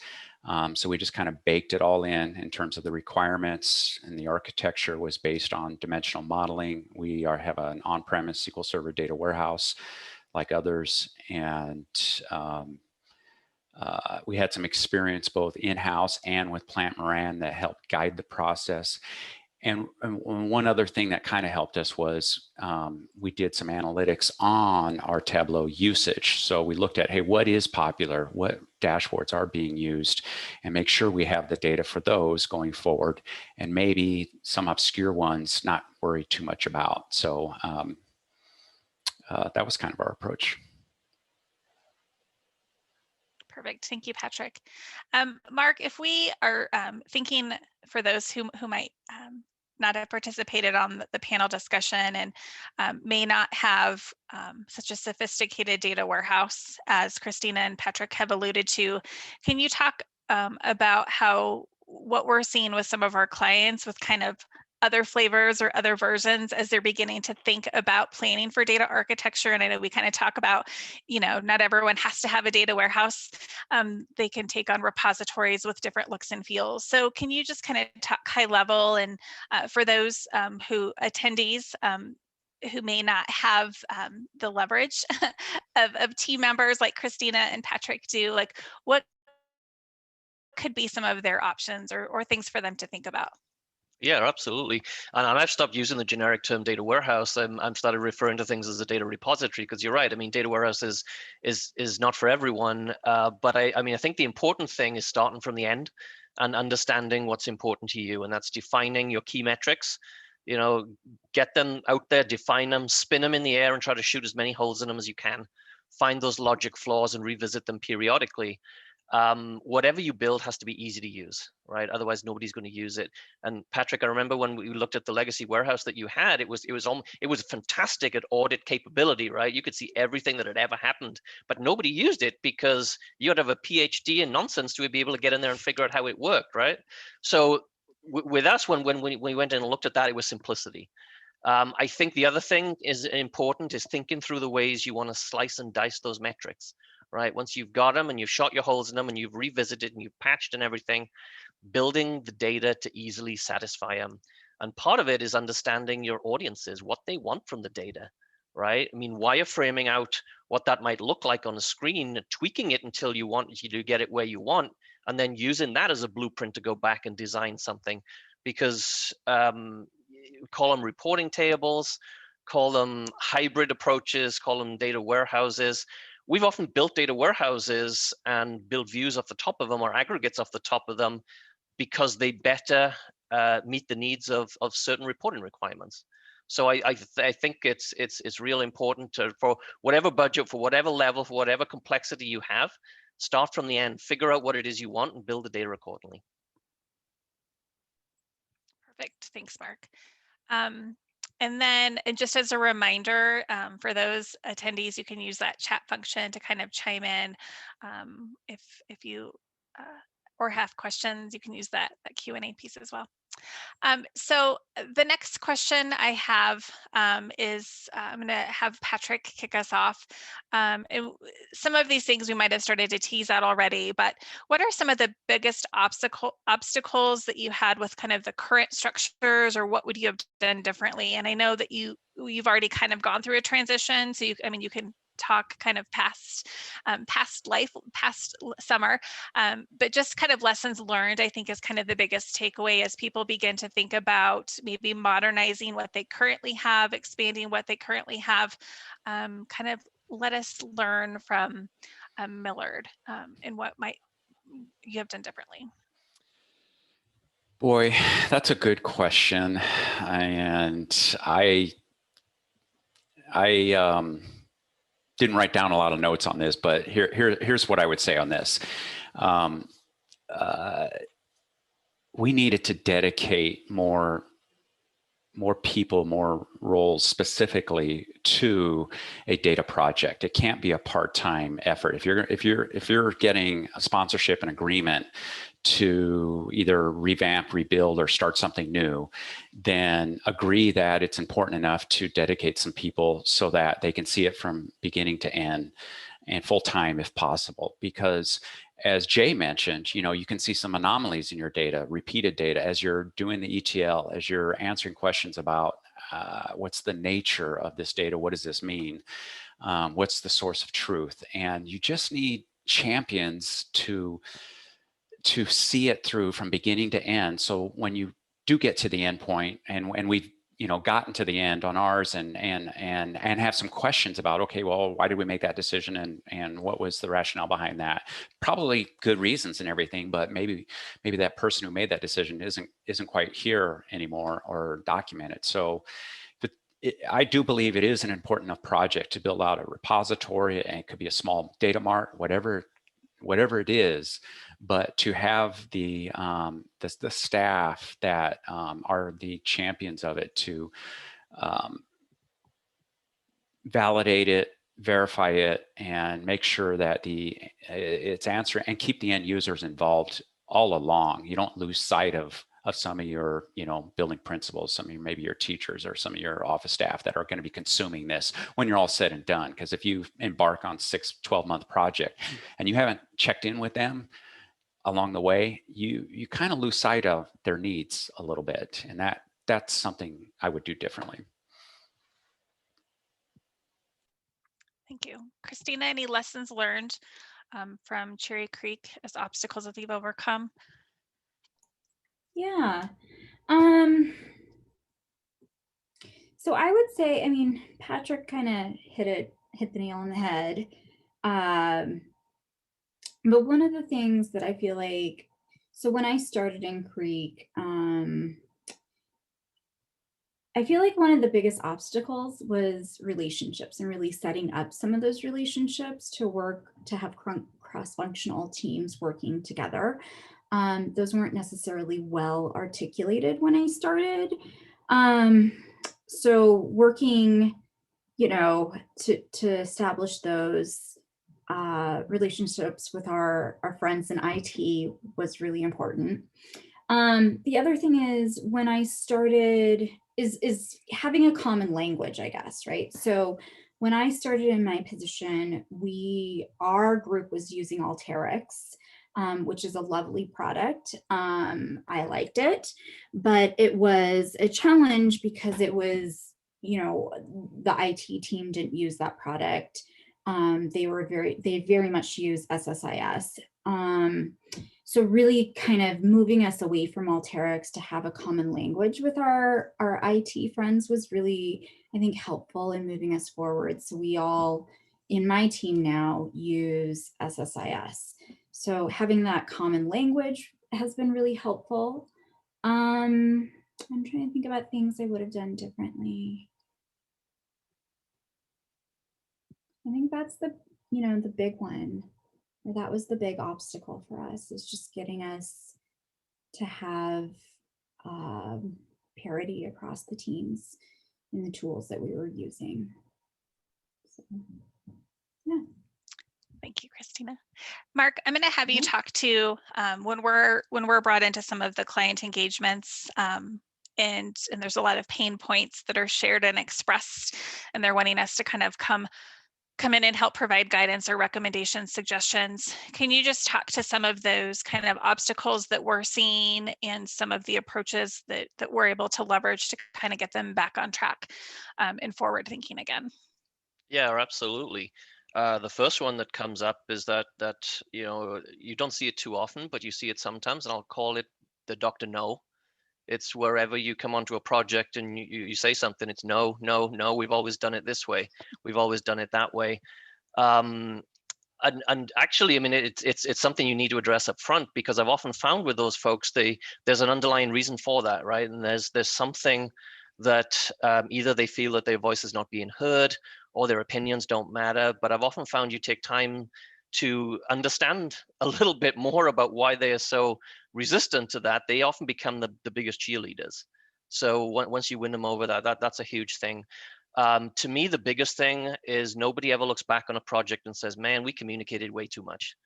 So we just kind of baked it all in terms of the requirements, and the architecture was based on dimensional modeling. We have an on-premise SQL Server data warehouse like others, and we had some experience both in-house and with Plant Moran that helped guide the process. And one other thing that kind of helped us was we did some analytics on our Tableau usage. So we looked at, hey, what is popular? What dashboards are being used? And make sure we have the data for those going forward. And maybe some obscure ones not worry too much about. So that was kind of our approach. Perfect. Thank you, Patrick. Mark, if we are thinking for those who might not have participated on the panel discussion and may not have such a sophisticated data warehouse as Christina and Patrick have alluded to, can you talk about what we're seeing with some of our clients with kind of other flavors or other versions as they're beginning to think about planning for data architecture? And I know we kind of talk about, you know, not everyone has to have a data warehouse. They can take on repositories with different looks and feels. So can you just kind of talk high level, and for those attendees who may not have the leverage of team members like Christina and Patrick do, like what could be some of their options or things for them to think about? Yeah, absolutely. And I've stopped using the generic term data warehouse. I'm started referring to things as a data repository, because you're right. I mean, data warehouse is not for everyone. But I mean, I think the important thing is starting from the end and understanding what's important to you. And that's defining your key metrics. You know, get them out there, define them, spin them in the air, and try to shoot as many holes in them as you can. Find those logic flaws and revisit them periodically. whatever you build has to be easy to use, right? Otherwise, nobody's going to use it. And Patrick, I remember when we looked at the legacy warehouse that you had, it was fantastic at audit capability, right? You could see everything that had ever happened, but nobody used it because you had to have a PhD in nonsense to be able to get in there and figure out how it worked, right? So with us, when we went in and looked at that, it was simplicity. I think the other thing is important is thinking through the ways you want to slice and dice those metrics, right? Once you've got them and you've shot your holes in them and you've revisited and you've patched and everything, building the data to easily satisfy them. And part of it is understanding your audiences, what they want from the data, right? I mean, wireframing out what that might look like on a screen, tweaking it until you get it where you want, and then using that as a blueprint to go back and design something. Because call them reporting tables, call them hybrid approaches, call them data warehouses. We've often built data warehouses and built views off the top of them or aggregates off the top of them because they better meet the needs of certain reporting requirements. So I think it's real important for whatever budget, for whatever level, for whatever complexity you have, start from the end, figure out what it is you want and build the data accordingly. Perfect. Thanks, Mark. And then, and just as a reminder, for those attendees, you can use that chat function to kind of chime in. If you or have questions, you can use that Q&A piece as well. So the next question I have is I'm going to have Patrick kick us off. Some of these things we might have started to tease out already, but what are some of the biggest obstacles that you had with kind of the current structures, or what would you have done differently? And I know that you've already kind of gone through a transition, so you can talk kind of past summer, but just kind of lessons learned, I think, is kind of the biggest takeaway as people begin to think about maybe modernizing what they currently have, expanding what they currently have. Kind of let us learn from Millard and what might you have done differently. Boy, that's a good question, and I didn't write down a lot of notes on this, but here's what I would say on this. We needed to dedicate more people, more roles specifically to a data project. It can't be a part-time effort. If you're getting a sponsorship and agreement to either revamp, rebuild, or start something new, then agree that it's important enough to dedicate some people so that they can see it from beginning to end and full time if possible. Because as Jay mentioned, you can see some anomalies in your data, repeated data, as you're doing the ETL, as you're answering questions about what's the nature of this data, what does this mean, what's the source of truth, and you just need champions to see it through from beginning to end. So when you do get to the end point, and we've gotten to the end on ours, and have some questions about, okay, well, why did we make that decision, and what was the rationale behind that? Probably good reasons and everything, but maybe that person who made that decision isn't quite here anymore or documented. So I do believe it is an important enough project to build out a repository, and it could be a small data mart, whatever it is, but to have the staff that are the champions of it to validate it, verify it, and make sure that it's answering, and keep the end users involved all along. You don't lose sight of some of your building principals, maybe your teachers or some of your office staff that are going to be consuming this when you're all said and done. Because if you embark on 6-12-month project and you haven't checked in with them along the way, you kind of lose sight of their needs a little bit, and that's something I would do differently. Thank you. Christina, any lessons learned from Cherry Creek as obstacles that you've overcome? Yeah. So I would say, Patrick kind of hit the nail on the head. But one of the things that I feel like, so when I started in Creek, I feel like one of the biggest obstacles was relationships, and really setting up some of those relationships to work, to have cross-functional teams working together. Those weren't necessarily well articulated when I started. So working, you know, to establish those relationships with our friends in IT was really important. The other thing is when I started is having a common language, I guess, right? So when I started in my position, our group was using Alteryx, which is a lovely product. I liked it, but it was a challenge because it was, you know, the IT team didn't use that product. They very much use SSIS. So really kind of moving us away from Alteryx to have a common language with our IT friends was really, I think, helpful in moving us forward. So we all, in my team now, use SSIS. So having that common language has been really helpful. I'm trying to think about things I would have done differently. I think that's the big one, or that was the big obstacle for us, is just getting us to have parity across the teams in the tools that we were using. So, yeah. Thank you, Christina. Mark, I'm going to have you talk to when we're brought into some of the client engagements, and there's a lot of pain points that are shared and expressed, and they're wanting us to kind of come in and help provide guidance or recommendations, suggestions. Can you just talk to some of those kind of obstacles that we're seeing and some of the approaches that we're able to leverage to kind of get them back on track and forward thinking again? Yeah, absolutely. The first one that comes up is that you know, you don't see it too often, but you see it sometimes, and I'll call it the Dr. No. It's wherever you come onto a project and you say something, it's no, no, no, we've always done it this way. We've always done it that way. And actually, I mean, it's something you need to address up front, because I've often found with those folks, there's an underlying reason for that, right? And there's something that either they feel that their voice is not being heard or their opinions don't matter. But I've often found you take time to understand a little bit more about why they are so resistant to that, they often become the biggest cheerleaders. So once you win them over, that's a huge thing. To me, the biggest thing is nobody ever looks back on a project and says, man, we communicated way too much.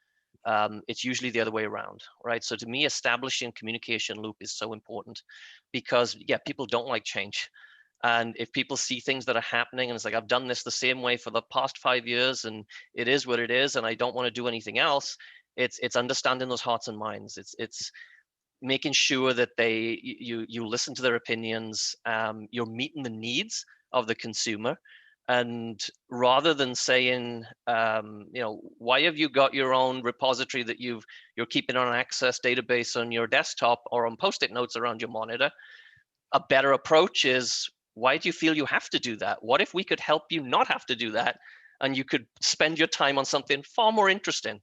It's usually the other way around, right? So to me, establishing communication loop is so important, because yeah, people don't like change. And if people see things that are happening and it's like, I've done this the same way for the past 5 years and it is what it is, and I don't want to do anything else, it's understanding those hearts and minds. It's making sure that you listen to their opinions, you're meeting the needs of the consumer. And rather than saying, you know, why have you got your own repository that you're keeping on an Access database on your desktop or on Post-it notes around your monitor, a better approach is, why do you feel you have to do that? What if we could help you not have to do that, and you could spend your time on something far more interesting?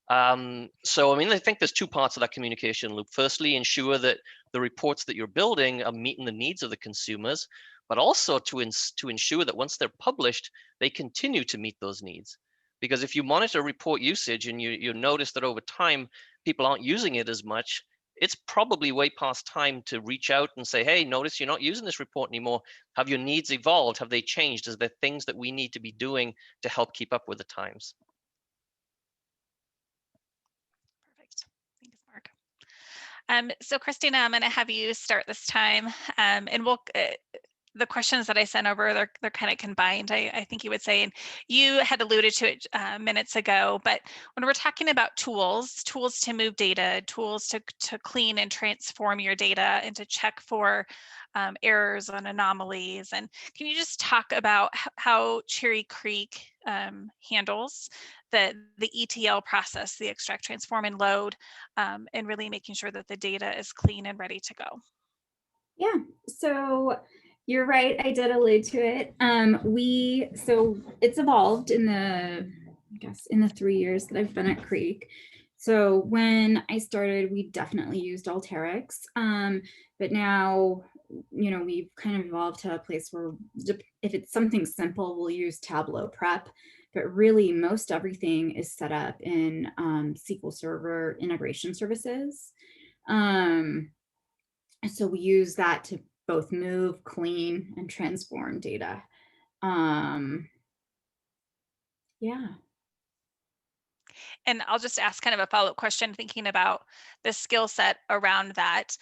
So, I mean, I think there's two parts of that communication loop. Firstly, ensure that the reports that you're building are meeting the needs of the consumers, but also to ensure that once they're published, they continue to meet those needs. Because if you monitor report usage and you notice that over time, people aren't using it as much, it's probably way past time to reach out and say, hey, notice you're not using this report anymore. Have your needs evolved? Have they changed? Is there things that we need to be doing to help keep up with the times? Perfect. Thanks, Mark. So Christina, I'm going to have you start this time, and we'll the questions that I sent over, they're kind of combined, I think you would say, and you had alluded to it minutes ago, but when we're talking about tools to move data, tools to clean and transform your data and to check for errors and anomalies, and can you just talk about how Cherry Creek handles the ETL process, the extract, transform, and load, and really making sure that the data is clean and ready to go? Yeah, so you're right, I did allude to it. So it's evolved in the 3 years that I've been at Creek. So when I started, we definitely used Alteryx, but now, you know, we've kind of evolved to a place where if it's something simple, we'll use Tableau Prep. but really most everything is set up in SQL Server integration services. So we use that to both move, clean, and transform data. Yeah. And I'll just ask kind of a follow-up question, thinking about the skill set around that.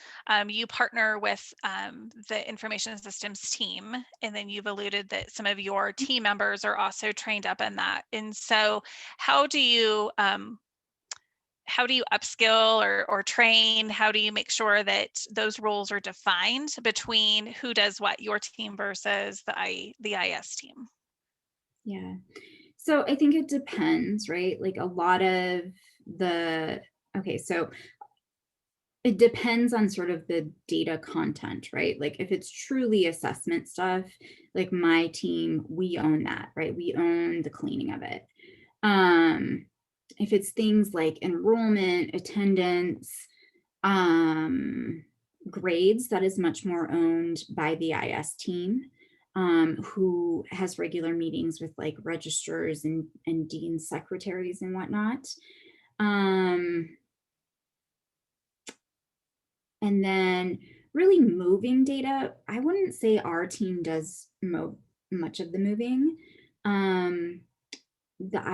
You partner with the information systems team, and then you've alluded that some of your team members are also trained up in that. And so how do you upskill or train? How do you make sure that those roles are defined between who does what, your team versus the IS team? Yeah. So I think it depends, right? Like a lot of so it depends on sort of the data content, right? Like if it's truly assessment stuff, like my team, we own that, right? We own the cleaning of it. If it's things like enrollment, attendance, grades, that is much more owned by the IS team, who has regular meetings with like registrars and dean secretaries and whatnot. And then really moving data, I wouldn't say our team does much of the moving. The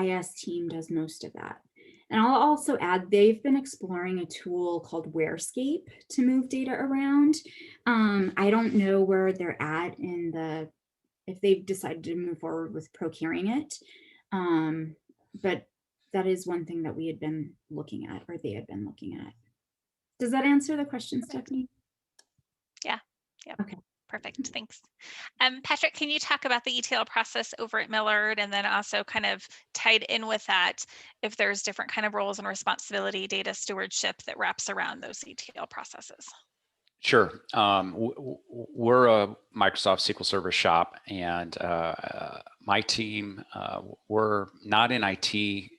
IS team does most of that. And I'll also add, they've been exploring a tool called Wherescape to move data around. I don't know where they're at if they've decided to move forward with procuring it. But that is one thing that we had been looking at, or they had been looking at. Does that answer the question, Stephanie? Yeah. Okay. Perfect. Thanks. Patrick, can you talk about the ETL process over at Millard, and then also kind of tied in with that, if there's different kind of roles and responsibility, data stewardship that wraps around those ETL processes? Sure. We're a Microsoft SQL Server shop, and my team, we're not in IT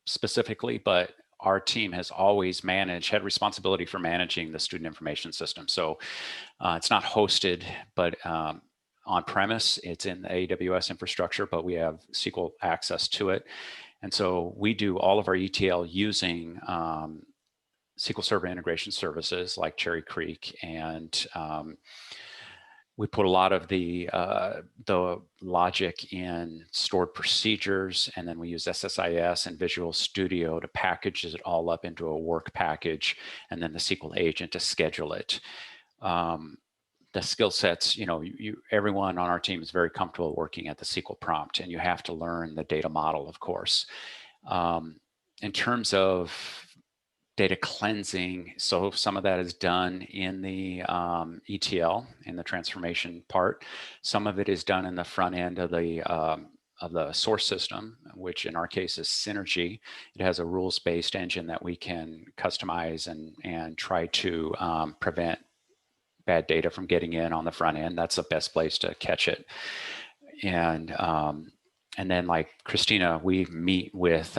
specifically, but our team has always had responsibility for managing the student information system. So it's not hosted, but on premise, it's in the AWS infrastructure, but we have SQL access to it. And so we do all of our ETL using SQL Server integration services like Cherry Creek, and we put a lot of the logic in stored procedures, and then we use SSIS and Visual Studio to package it all up into a work package, and then the SQL agent to schedule it. The skill sets, everyone on our team is very comfortable working at the SQL prompt, and you have to learn the data model, of course. In terms of data cleansing, so some of that is done in the ETL, in the transformation part. Some of it is done in the front end of the source system, which in our case is Synergy. It has a rules-based engine that we can customize and try to prevent bad data from getting in on the front end. That's the best place to catch it. And then, like Christina, we meet with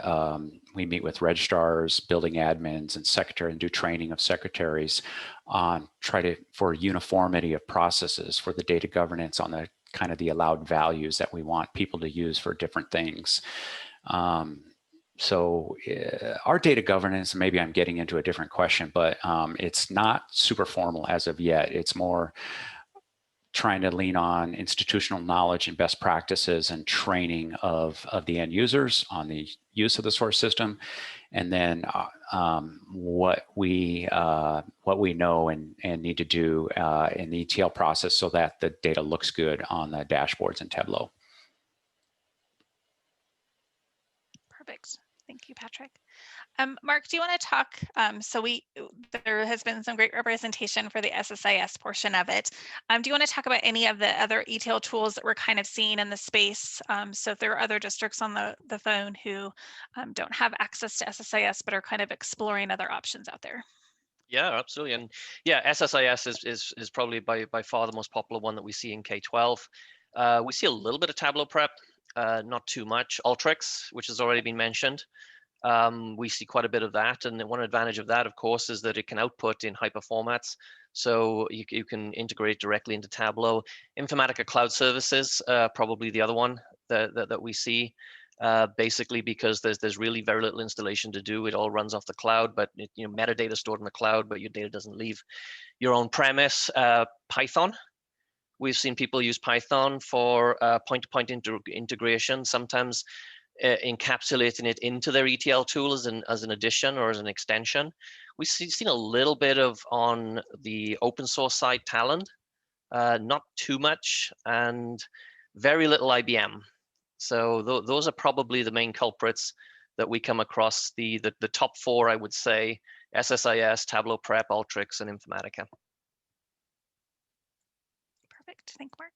registrars, building admins, and secretary, and do training of secretaries on for uniformity of processes for the data governance on the kind of the allowed values that we want people to use for different things. So our data governance, maybe I'm getting into a different question, but it's not super formal as of yet. It's more trying to lean on institutional knowledge and best practices and training of the end users on the use of the source system, and then what we know and need to do in the ETL process so that the data looks good on the dashboards in Tableau. Perfect. Thank you, Patrick. Mark, do you want to talk? There has been some great representation for the SSIS portion of it. Do you want to talk about any of the other ETL tools that we're kind of seeing in the space? So if there are other districts on the phone who don't have access to SSIS but are kind of exploring other options out there. Yeah, absolutely. And yeah, SSIS is probably by far the most popular one that we see in K-12. We see a little bit of Tableau prep, not too much. Alteryx, which has already been mentioned. We see quite a bit of that, and one advantage of that, of course, is that it can output in hyper formats, so you can integrate directly into Tableau. Informatica Cloud Services, probably the other one that we see. basically because there's really very little installation to do. It all runs off the cloud, but metadata stored in the cloud, but your data doesn't leave your own premise. Python. We've seen people use Python for point-to-point integration, sometimes encapsulating it into their ETL tool as an addition or as an extension. We've seen a little bit of on the open source side Talend, not too much, and very little IBM. So those are probably the main culprits that we come across. The top four, I would say: SSIS, Tableau Prep, Alteryx, and Informatica. Perfect. Thank you,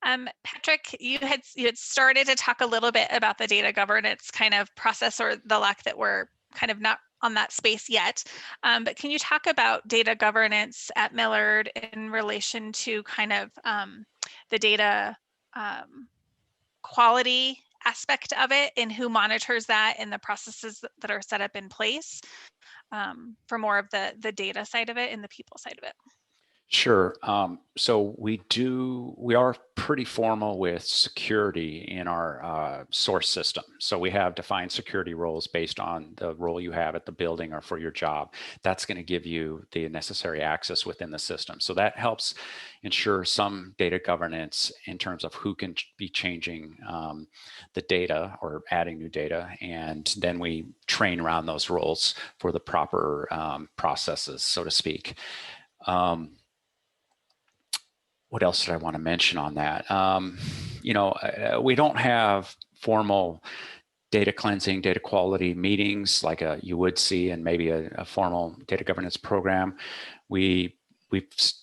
Mark. Patrick, you had started to talk a little bit about the data governance kind of process, or the lack that we're kind of not on that space yet. But can you talk about data governance at Millard in relation to kind of the data quality aspect of it, and who monitors that, and the processes that are set up in place for more of the data side of it and the people side of it? Sure. So we are pretty formal with security in our source system. So we have defined security roles based on the role you have at the building or for your job. That's going to give you the necessary access within the system. So that helps ensure some data governance in terms of who can be changing the data or adding new data. And then we train around those roles for the proper processes, so to speak. What else did I want to mention on that? We don't have formal data cleansing, data quality meetings like you would see in maybe a formal data governance program. We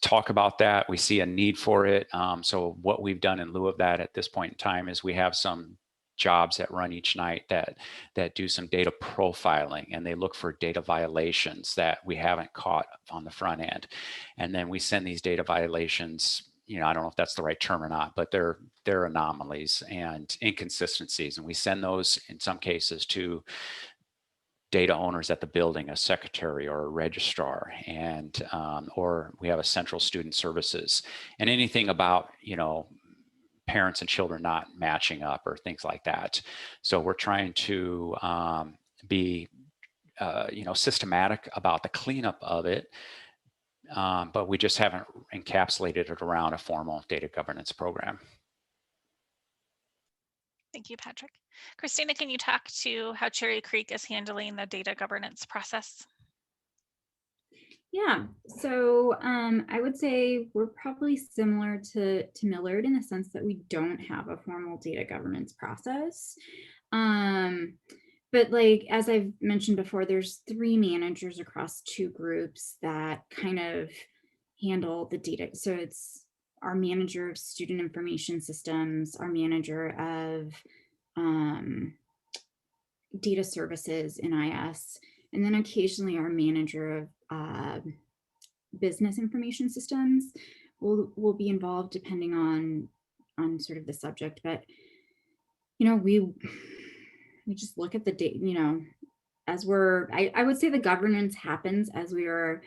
talk about that. We see a need for it. So what we've done in lieu of that at this point in time is we have some jobs that run each night that do some data profiling, and they look for data violations that we haven't caught on the front end. And then we send these data violations, I don't know if that's the right term or not, but they're anomalies and inconsistencies. And we send those in some cases to data owners at the building, a secretary or a registrar, and or we have a central student services, and anything about, parents and children not matching up or things like that. So we're trying to be, systematic about the cleanup of it. But we just haven't encapsulated it around a formal data governance program. Thank you, Patrick. Christina, can you talk to how Cherry Creek is handling the data governance process? Yeah, so I would say we're probably similar to Millard in the sense that we don't have a formal data governance process. But like, as I've mentioned before, there's 3 managers across 2 groups that kind of handle the data. So it's our manager of student information systems, our manager of data services in IS, and then occasionally our manager of business information systems will be involved depending on sort of the subject. But we just look at the data, as I would say the governance happens as we are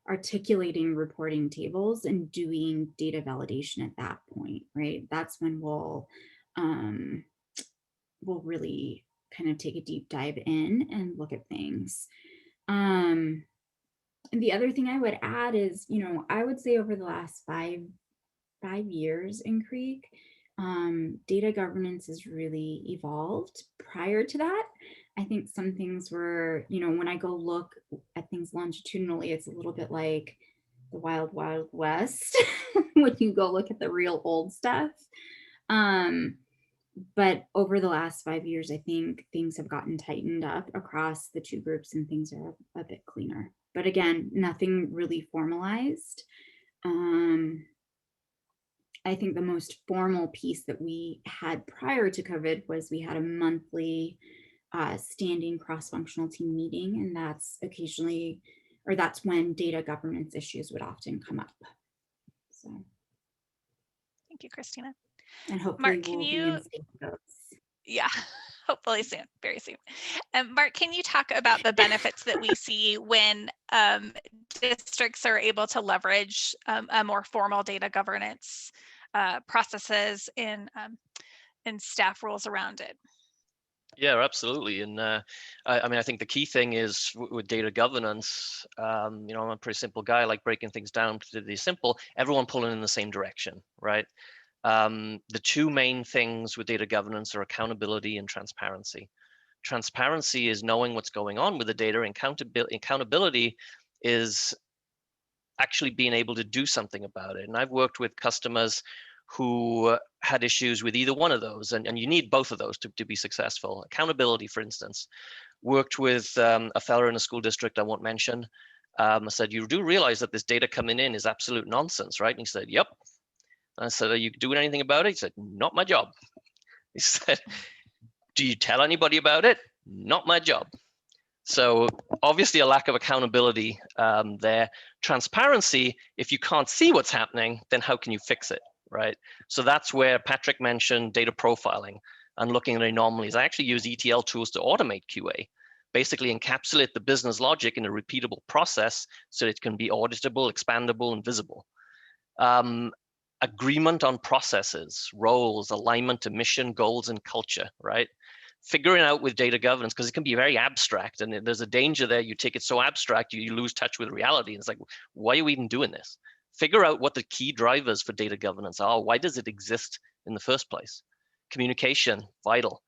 articulating reporting tables and doing data validation at that point, right? That's when we'll really kind of take a deep dive in and look at things. And the other thing I would add is, I would say over the last five years in Creek, data governance has really evolved. Prior to that, I think some things were, when I go look at things longitudinally, it's a little bit like the wild, wild west when you go look at the real old stuff. But over the last 5 years, I think things have gotten tightened up across the 2 groups and things are a bit cleaner. But again, nothing really formalized. I think the most formal piece that we had prior to COVID was we had a monthly standing cross-functional team meeting, and that's occasionally, or that's when data governance issues would often come up. So. Thank you, Christina. And hopefully Mark, can we'll you? Yeah, hopefully soon, very soon. Mark, can you talk about the benefits that we see when districts are able to leverage a more formal data governance processes and staff rules around it? Yeah, absolutely. And I mean, I think the key thing is with data governance, I'm a pretty simple guy, I like breaking things down to simple, everyone pulling in the same direction, right? The two main things with data governance are accountability and transparency. Transparency is knowing what's going on with the data. Accountability is actually being able to do something about it. And I've worked with customers who had issues with either one of those, and you need both of those to be successful. Accountability, for instance, worked with a fellow in a school district I won't mention. I said, you do realize that this data coming in is absolute nonsense, right? And he said, yep. And I said, are you doing anything about it? He said, not my job. He said, do you tell anybody about it? Not my job. So obviously a lack of accountability there. Transparency, if you can't see what's happening, then how can you fix it, right? So that's where Patrick mentioned data profiling and looking at anomalies. I actually use ETL tools to automate QA, basically encapsulate the business logic in a repeatable process so it can be auditable, expandable, and visible. Agreement on processes, roles, alignment to mission, goals, and culture, right? Figuring out with data governance, because it can be very abstract, and there's a danger there. You take it so abstract, you lose touch with reality. And it's like, why are we even doing this? Figure out what the key drivers for data governance are. Why does it exist in the first place? Communication, vital.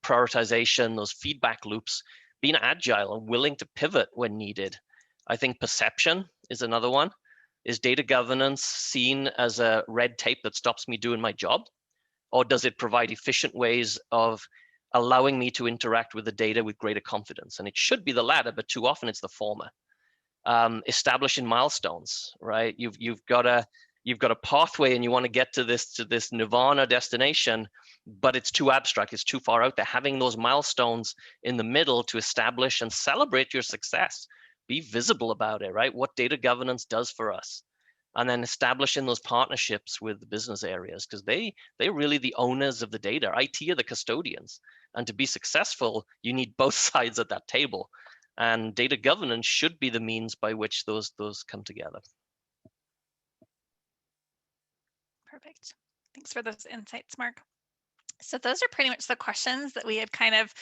Prioritization, those feedback loops, being agile and willing to pivot when needed. I think perception is another one. Is data governance seen as a red tape that stops me doing my job? Or does it provide efficient ways of allowing me to interact with the data with greater confidence? And it should be the latter, but too often it's the former. Establishing milestones, right? You've got a pathway and you want to get to this nirvana destination, but it's too abstract, it's too far out there. Having those milestones in the middle to establish and celebrate your success. Be visible about it, right? What data governance does for us. And then establishing those partnerships with the business areas, because they're really the owners of the data. IT are the custodians. And to be successful, you need both sides at that table. And data governance should be the means by which those come together. Perfect. Thanks for those insights, Mark. So those are pretty much the questions that we had kind of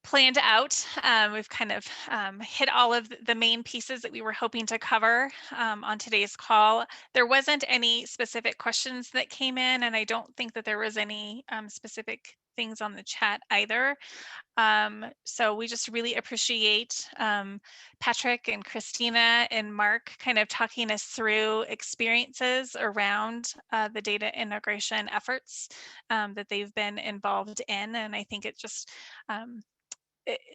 planned out. We've kind of hit all of the main pieces that we were hoping to cover on today's call. There wasn't any specific questions that came in, and I don't think that there was any specific things on the chat either. So we just really appreciate Patrick and Christina and Mark kind of talking us through experiences around the data integration efforts that they've been involved in. And I think it just,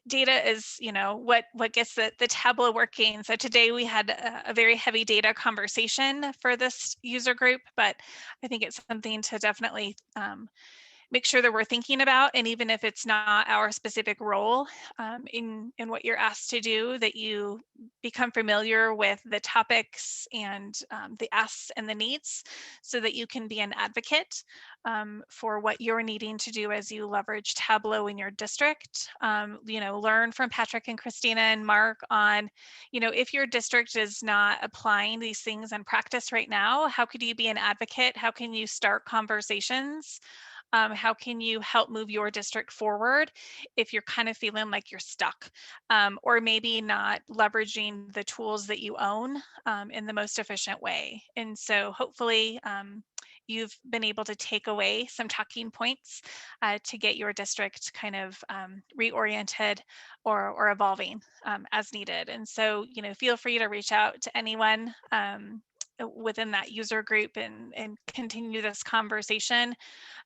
data is, what gets the Tableau working. So today we had a very heavy data conversation for this user group, but I think it's something to definitely make sure that we're thinking about, and even if it's not our specific role in what you're asked to do, that you become familiar with the topics and the asks and the needs, so that you can be an advocate for what you're needing to do as you leverage Tableau in your district. Learn from Patrick and Christina and Mark on, if your district is not applying these things in practice right now, how could you be an advocate? How can you start conversations? How can you help move your district forward if you're kind of feeling like you're stuck, or maybe not leveraging the tools that you own in the most efficient way? And so hopefully you've been able to take away some talking points to get your district kind of reoriented or evolving as needed. And so, feel free to reach out to anyone within that user group and continue this conversation.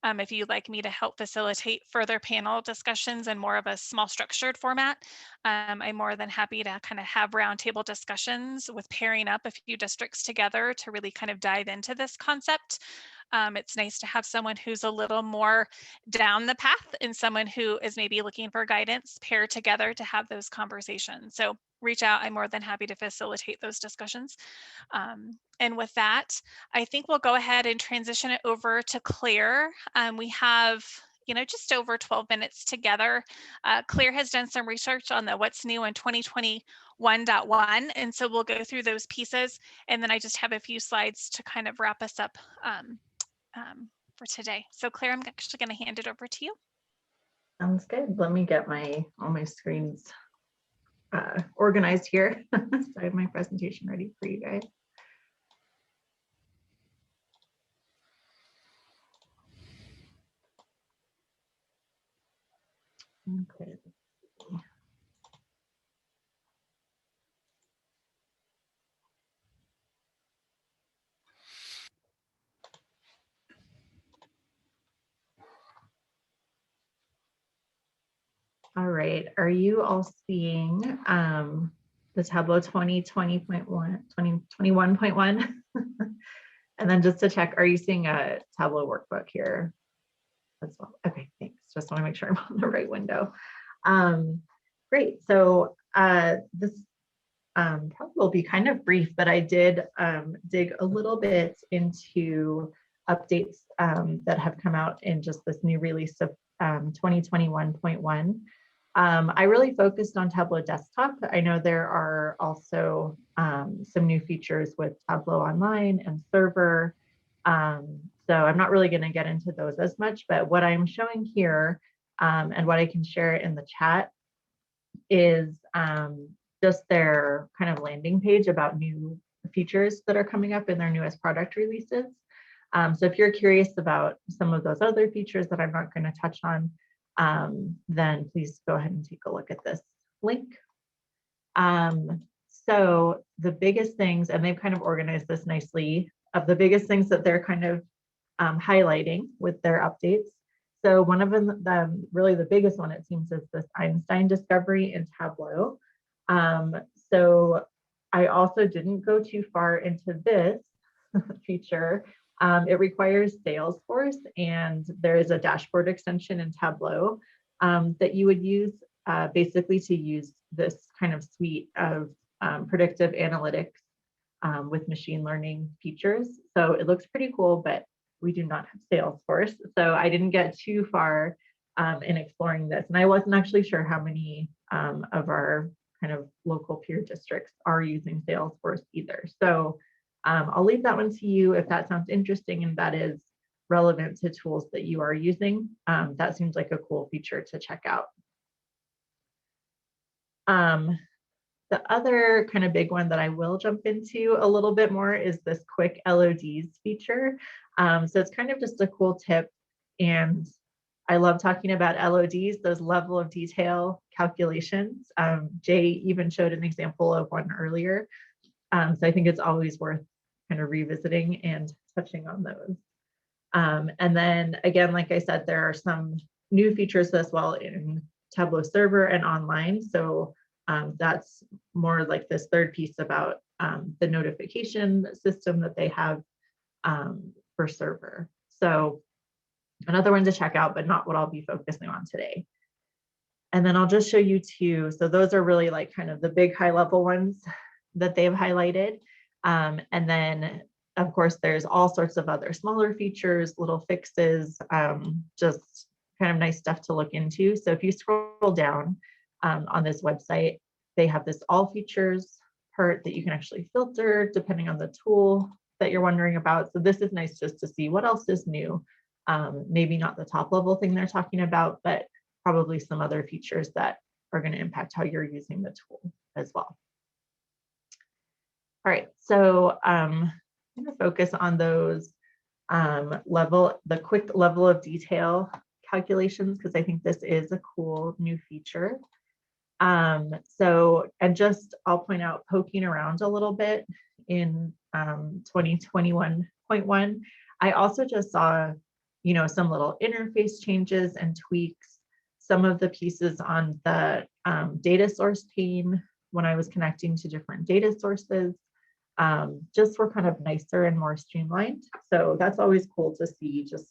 If you'd like me to help facilitate further panel discussions in more of a small structured format, I'm more than happy to kind of have roundtable discussions with pairing up a few districts together to really kind of dive into this concept. It's nice to have someone who's a little more down the path and someone who is maybe looking for guidance paired together to have those conversations. So reach out. I'm more than happy to facilitate those discussions. And with that, I think we'll go ahead and transition it over to Claire. We have just over 12 minutes together. Claire has done some research on the what's new in 2021.1. And so we'll go through those pieces. And then I just have a few slides to kind of wrap us up for today. So Claire, I'm actually going to hand it over to you. Sounds good. Let me get all my screens organized here. So I have my presentation ready for you guys. Okay. All right, are you all seeing the Tableau 2020.1, 2021.1? And then just to check, are you seeing a Tableau workbook here as well? Okay, thanks. Just want to make sure I'm on the right window. Great, so this probably will be kind of brief, but I did dig a little bit into updates that have come out in just this new release of 2021.1. I really focused on Tableau Desktop. I know there are also some new features with Tableau Online and Server. So I'm not really going to get into those as much, but what I'm showing here and what I can share in the chat is just their kind of landing page about new features that are coming up in their newest product releases. So if you're curious about some of those other features that I'm not going to touch on, then please go ahead and take a look at this link. So the biggest things, and they've kind of organized this nicely, of the biggest things that they're kind of highlighting with their updates. So one of them, really the biggest one, it seems, is this Einstein discovery in Tableau. So I also didn't go too far into this feature. It requires Salesforce, and there is a dashboard extension in Tableau that you would use basically to use this kind of suite of predictive analytics with machine learning features. So it looks pretty cool, but we do not have Salesforce. So I didn't get too far in exploring this. And I wasn't actually sure how many of our kind of local peer districts are using Salesforce either. So I'll leave that one to you if that sounds interesting and that is relevant to tools that you are using. That seems like a cool feature to check out. The other kind of big one that I will jump into a little bit more is this quick LODs feature. So it's kind of just a cool tip, and I love talking about LODs, those level of detail calculations. Jay even showed an example of one earlier. So I think it's always worth kind of revisiting and touching on those. And then again, like I said, there are some new features as well in Tableau Server and Online. So that's more like this third piece about the notification system that they have for Server. So another one to check out, but not what I'll be focusing on today. And then I'll just show you two. So those are really like kind of the big high level ones that they've highlighted. And then of course, there's all sorts of other smaller features, little fixes, just kind of nice stuff to look into. So if you scroll down on this website, they have this all features part that you can actually filter depending on the tool that you're wondering about. So this is nice just to see what else is new. Maybe not the top level thing they're talking about, but probably some other features that are going to impact how you're using the tool as well. All right, so I'm going to focus on those the quick level of detail calculations, because I think this is a cool new feature. So, and just I'll point out, poking around a little bit in 2021.1, I also just saw, you know, some little interface changes and tweaks. Some of the pieces on the data source pane when I was connecting to different data sources just were kind of nicer and more streamlined. So that's always cool to see just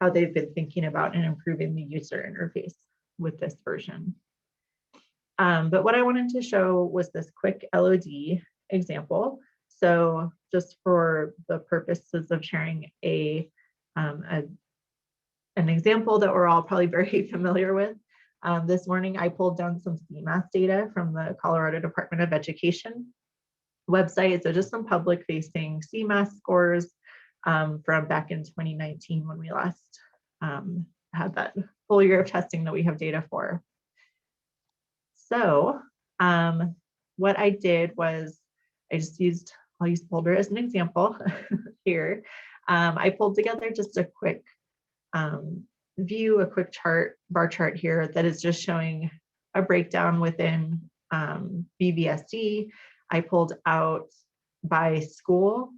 how they've been thinking about and improving the user interface with this version. But what I wanted to show was this quick LOD example. So just for the purposes of sharing an example that we're all probably very familiar with, this morning I pulled down some CMAS data from the Colorado Department of Education website. So just some public facing CMAS scores from back in 2019 when we last had that full year of testing that we have data for. So what I did was I'll use Boulder as an example here. I pulled together just a quick view, a quick bar chart here that is just showing a breakdown within BVSD. I pulled out by school,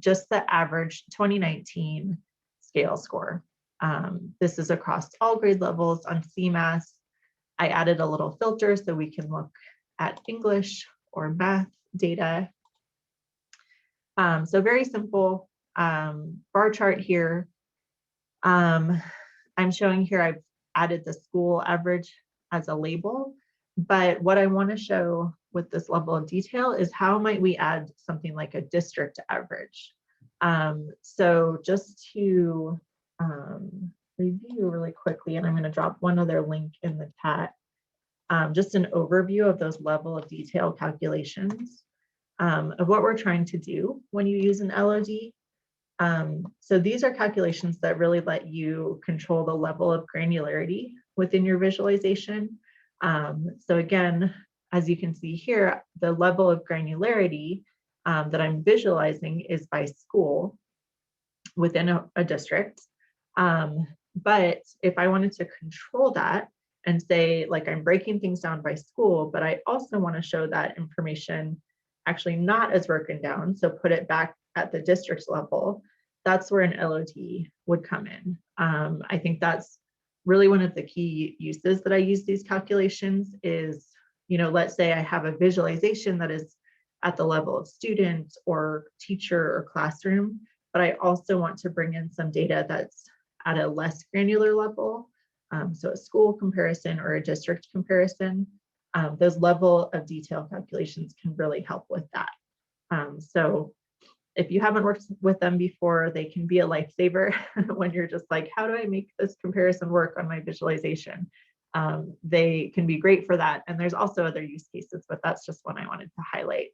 just the average 2019 scale score. This is across all grade levels on CMAS. I added a little filter so we can look at English or math data. So very simple bar chart here. I'm showing here I've added the school average as a label, but what I want to show with this level of detail is how might we add something like a district average. So just to review really quickly, and I'm going to drop one other link in the chat, just an overview of those level of detail calculations of what we're trying to do when you use an LOD. So these are calculations that really let you control the level of granularity within your visualization. So again, as you can see here, the level of granularity that I'm visualizing is by school within a district. But if I wanted to control that and say, like, I'm breaking things down by school, but I also want to show that information actually not as broken down, so put it back at the district level, that's where an LOD would come in. I think that's really one of the key uses that I use these calculations is, you know, let's say I have a visualization that is at the level of student or teacher or classroom, but I also want to bring in some data that's at a less granular level. So a school comparison or a district comparison, those level of detail calculations can really help with that. So if you haven't worked with them before, they can be a lifesaver when you're just like, how do I make this comparison work on my visualization? They can be great for that. And there's also other use cases, but that's just one I wanted to highlight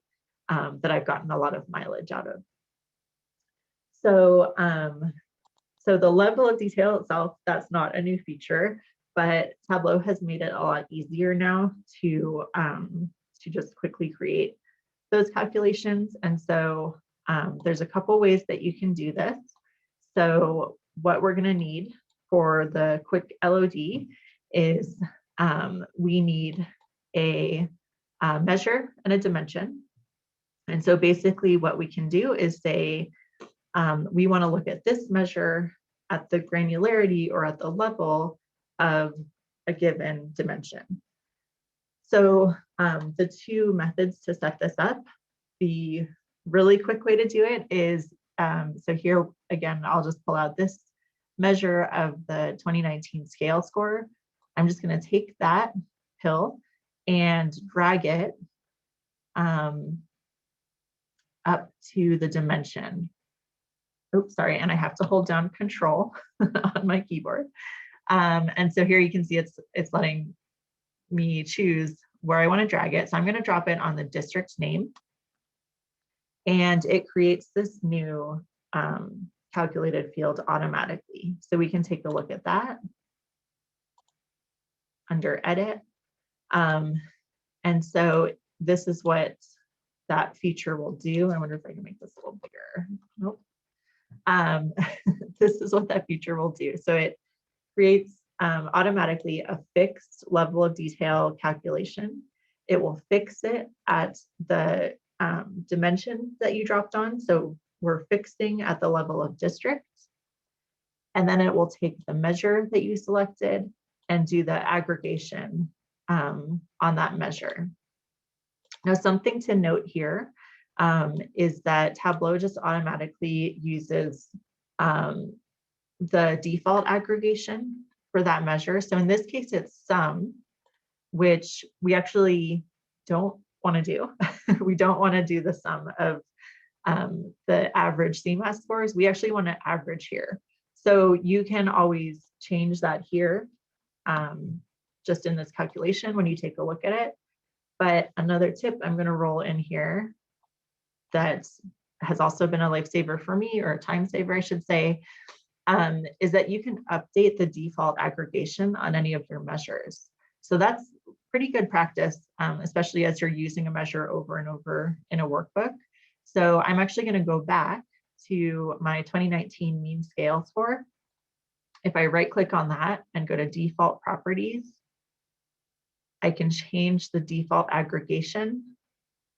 that I've gotten a lot of mileage out of. So, so the level of detail itself, that's not a new feature, but Tableau has made it a lot easier now to just quickly create those calculations. And so there's a couple ways that you can do this. So what we're going to need for the quick LOD is we need a measure and a dimension. And so basically what we can do is say, we want to look at this measure at the granularity or at the level of a given dimension. So the two methods to set this up, the really quick way to do it is, so here again, I'll just pull out this measure of the 2019 scale score. I'm just going to take that pill and drag it up to the dimension. Oops, sorry, and I have to hold down Control on my keyboard. And so here you can see it's letting me choose where I want to drag it. So I'm going to drop it on the district name. And it creates this new calculated field automatically. So we can take a look at that under Edit. And so this is what that feature will do. I wonder if I can make this a little bigger. Nope. This is what that feature will do. So it creates automatically a fixed level of detail calculation. It will fix it at the dimension that you dropped on. So we're fixing at the level of district. And then it will take the measure that you selected and do the aggregation on that measure. Now, something to note here is that Tableau just automatically uses the default aggregation for that measure. So in this case, it's sum, which we actually don't want to do. We don't want to do the sum of the average CMAS scores. We actually want to average here. So you can always change that here just in this calculation when you take a look at it. But another tip I'm going to roll in here that has also been a lifesaver for me, or a time saver, I should say, is that you can update the default aggregation on any of your measures. So that's pretty good practice, especially as you're using a measure over and over in a workbook. So I'm actually going to go back to my 2019 mean scale score. If I right click on that and go to default properties, I can change the default aggregation.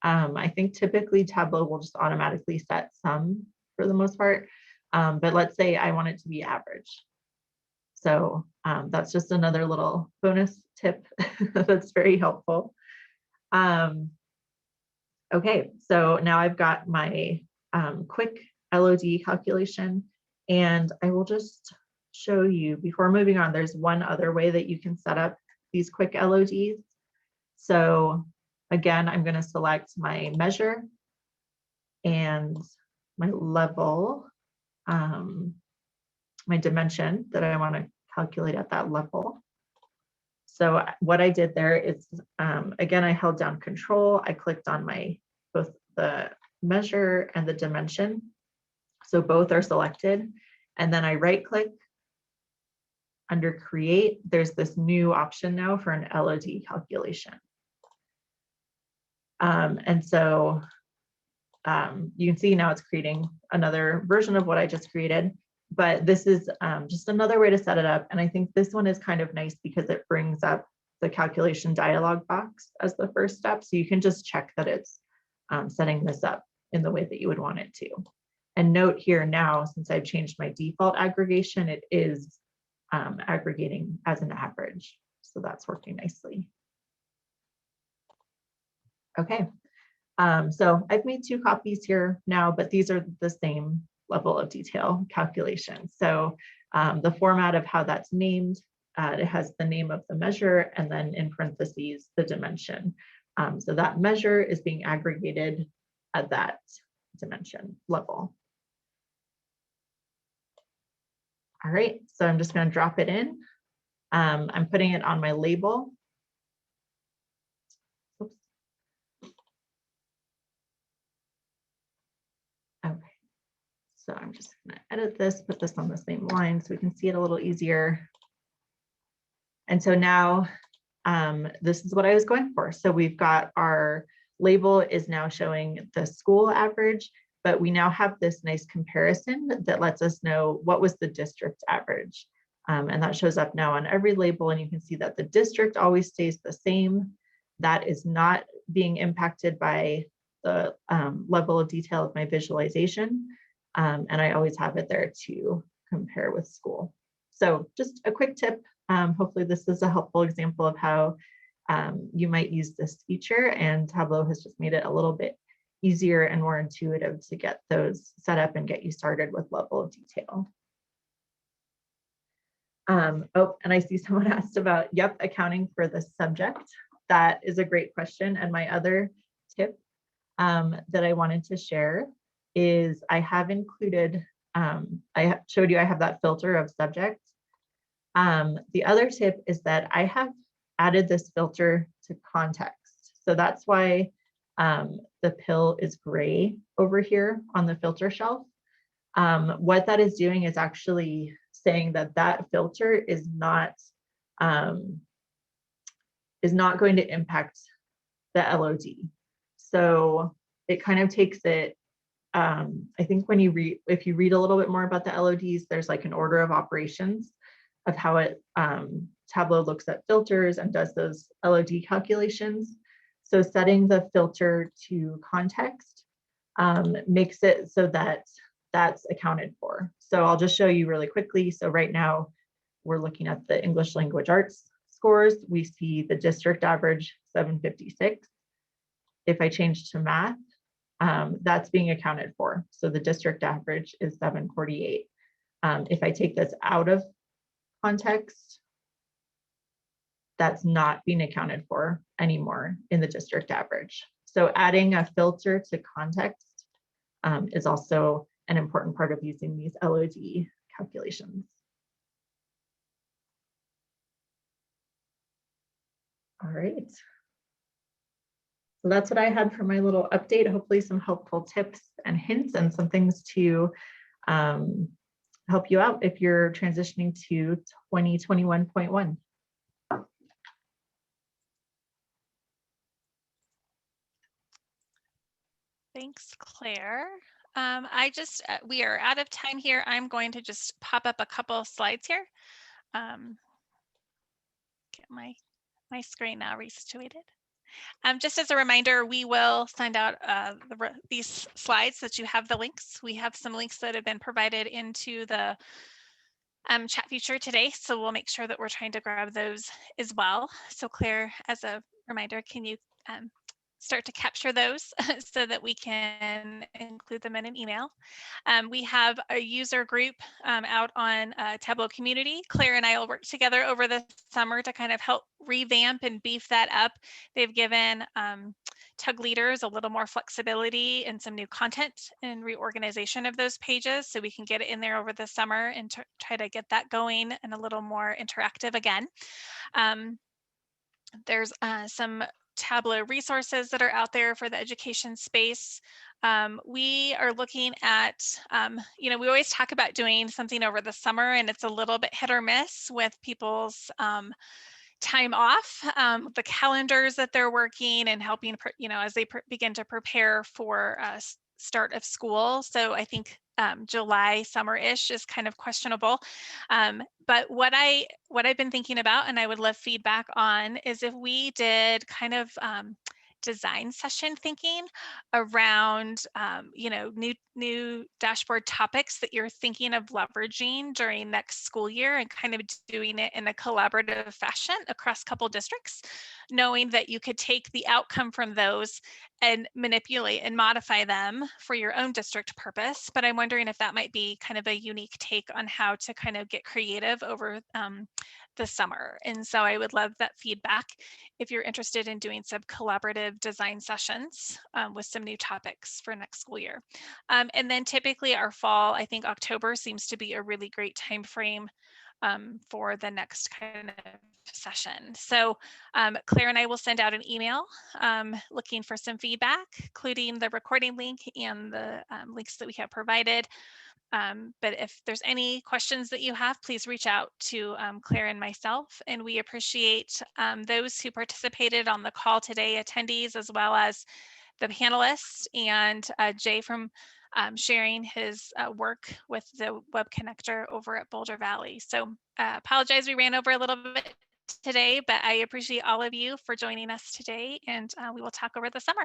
I think typically Tableau will just automatically set some for the most part, but let's say I want it to be average. So that's just another little bonus tip that's very helpful. Okay, so now I've got my quick LOD calculation, and I will just show you before moving on, there's one other way that you can set up these quick LODs. So again, I'm going to select my measure and my level, my dimension that I want to calculate at that level. So what I did there is, again, I held down Control. I clicked on both the measure and the dimension. So both are selected. And then I right click under Create. There's this new option now for an LOD calculation. And so you can see now it's creating another version of what I just created. But this is just another way to set it up. And I think this one is kind of nice because it brings up the calculation dialog box as the first step. So you can just check that it's setting this up in the way that you would want it to. And note here now, since I've changed my default aggregation, it is aggregating as an average. So that's working nicely. Okay, so I've made 2 copies here now, but these are the same level of detail calculation. So the format of how that's named, it has the name of the measure and then in parentheses, the dimension. So that measure is being aggregated at that dimension level. All right, so I'm just going to drop it in. I'm putting it on my label. Oops. Okay, so I'm just going to edit this, put this on the same line so we can see it a little easier. And so now this is what I was going for. So we've got our label is now showing the school average, but we now have this nice comparison that lets us know what was the district average. And that shows up now on every label, and you can see that the district always stays the same. That is not being impacted by the level of detail of my visualization. And I always have it there to compare with school. So just a quick tip. Hopefully this is a helpful example of how you might use this feature, and Tableau has just made it a little bit easier and more intuitive to get those set up and get you started with level of detail. Oh, and I see someone asked about, yep, accounting for the subject. That is a great question. And my other tip that I wanted to share is I have included, I showed you I have that filter of subject. The other tip is that I have added this filter to context. So that's why the pill is gray over here on the filter shelf. What that is doing is actually saying that that filter is not going to impact the LOD. So it kind of takes it, I think when you read, if you read a little bit more about the LODs, there's like an order of operations of how it Tableau looks at filters and does those LOD calculations. So setting the filter to context makes it so that that's accounted for. So I'll just show you really quickly. So right now we're looking at the English language arts scores. We see the district average 756. If I change to math, that's being accounted for. So the district average is 748. If I take this out of context, that's not being accounted for anymore in the district average. So adding a filter to context is also an important part of using these LOD calculations. All right. So that's what I had for my little update. Hopefully some helpful tips and hints and some things to help you out if you're transitioning to 2021.1. Thanks, Claire. We are out of time here. I'm going to just pop up a couple of slides here. Get my screen now resituated. Just as a reminder, we will send out these slides that you have the links. We have some links that have been provided into the chat feature today, so we'll make sure that we're trying to grab those as well. So Claire, as a reminder, can you start to capture those so that we can include them in an email? We have a user group out on Tableau Community. Claire and I will work together over the summer to kind of help revamp and beef that up. They've given TUG leaders a little more flexibility and some new content and reorganization of those pages, so we can get it in there over the summer and try to get that going and a little more interactive again. There's some Tableau resources that are out there for the education space. We are looking at, we always talk about doing something over the summer, and it's a little bit hit or miss with people's time off, the calendars that they're working and helping, as they begin to prepare for start of school. So I think July summer-ish is kind of questionable. But what I've been thinking about, and I would love feedback on, is if we did kind of design session thinking around new dashboard topics that you're thinking of leveraging during next school year, and kind of doing it in a collaborative fashion across a couple districts, knowing that you could take the outcome from those and manipulate and modify them for your own district purpose. But I'm wondering if that might be kind of a unique take on how to kind of get creative over the summer. And so I would love that feedback if you're interested in doing some collaborative design sessions with some new topics for next school year. And then typically our fall, I think October seems to be a really great time frame for the next kind of session. So Claire and I will send out an email looking for some feedback, including the recording link and the links that we have provided. But if there's any questions that you have, please reach out to Claire and myself. And we appreciate those who participated on the call today, attendees, as well as the panelists, and Jay from sharing his work with the web connector over at Boulder Valley. So apologize, we ran over a little bit today, but I appreciate all of you for joining us today, and we will talk over the summer.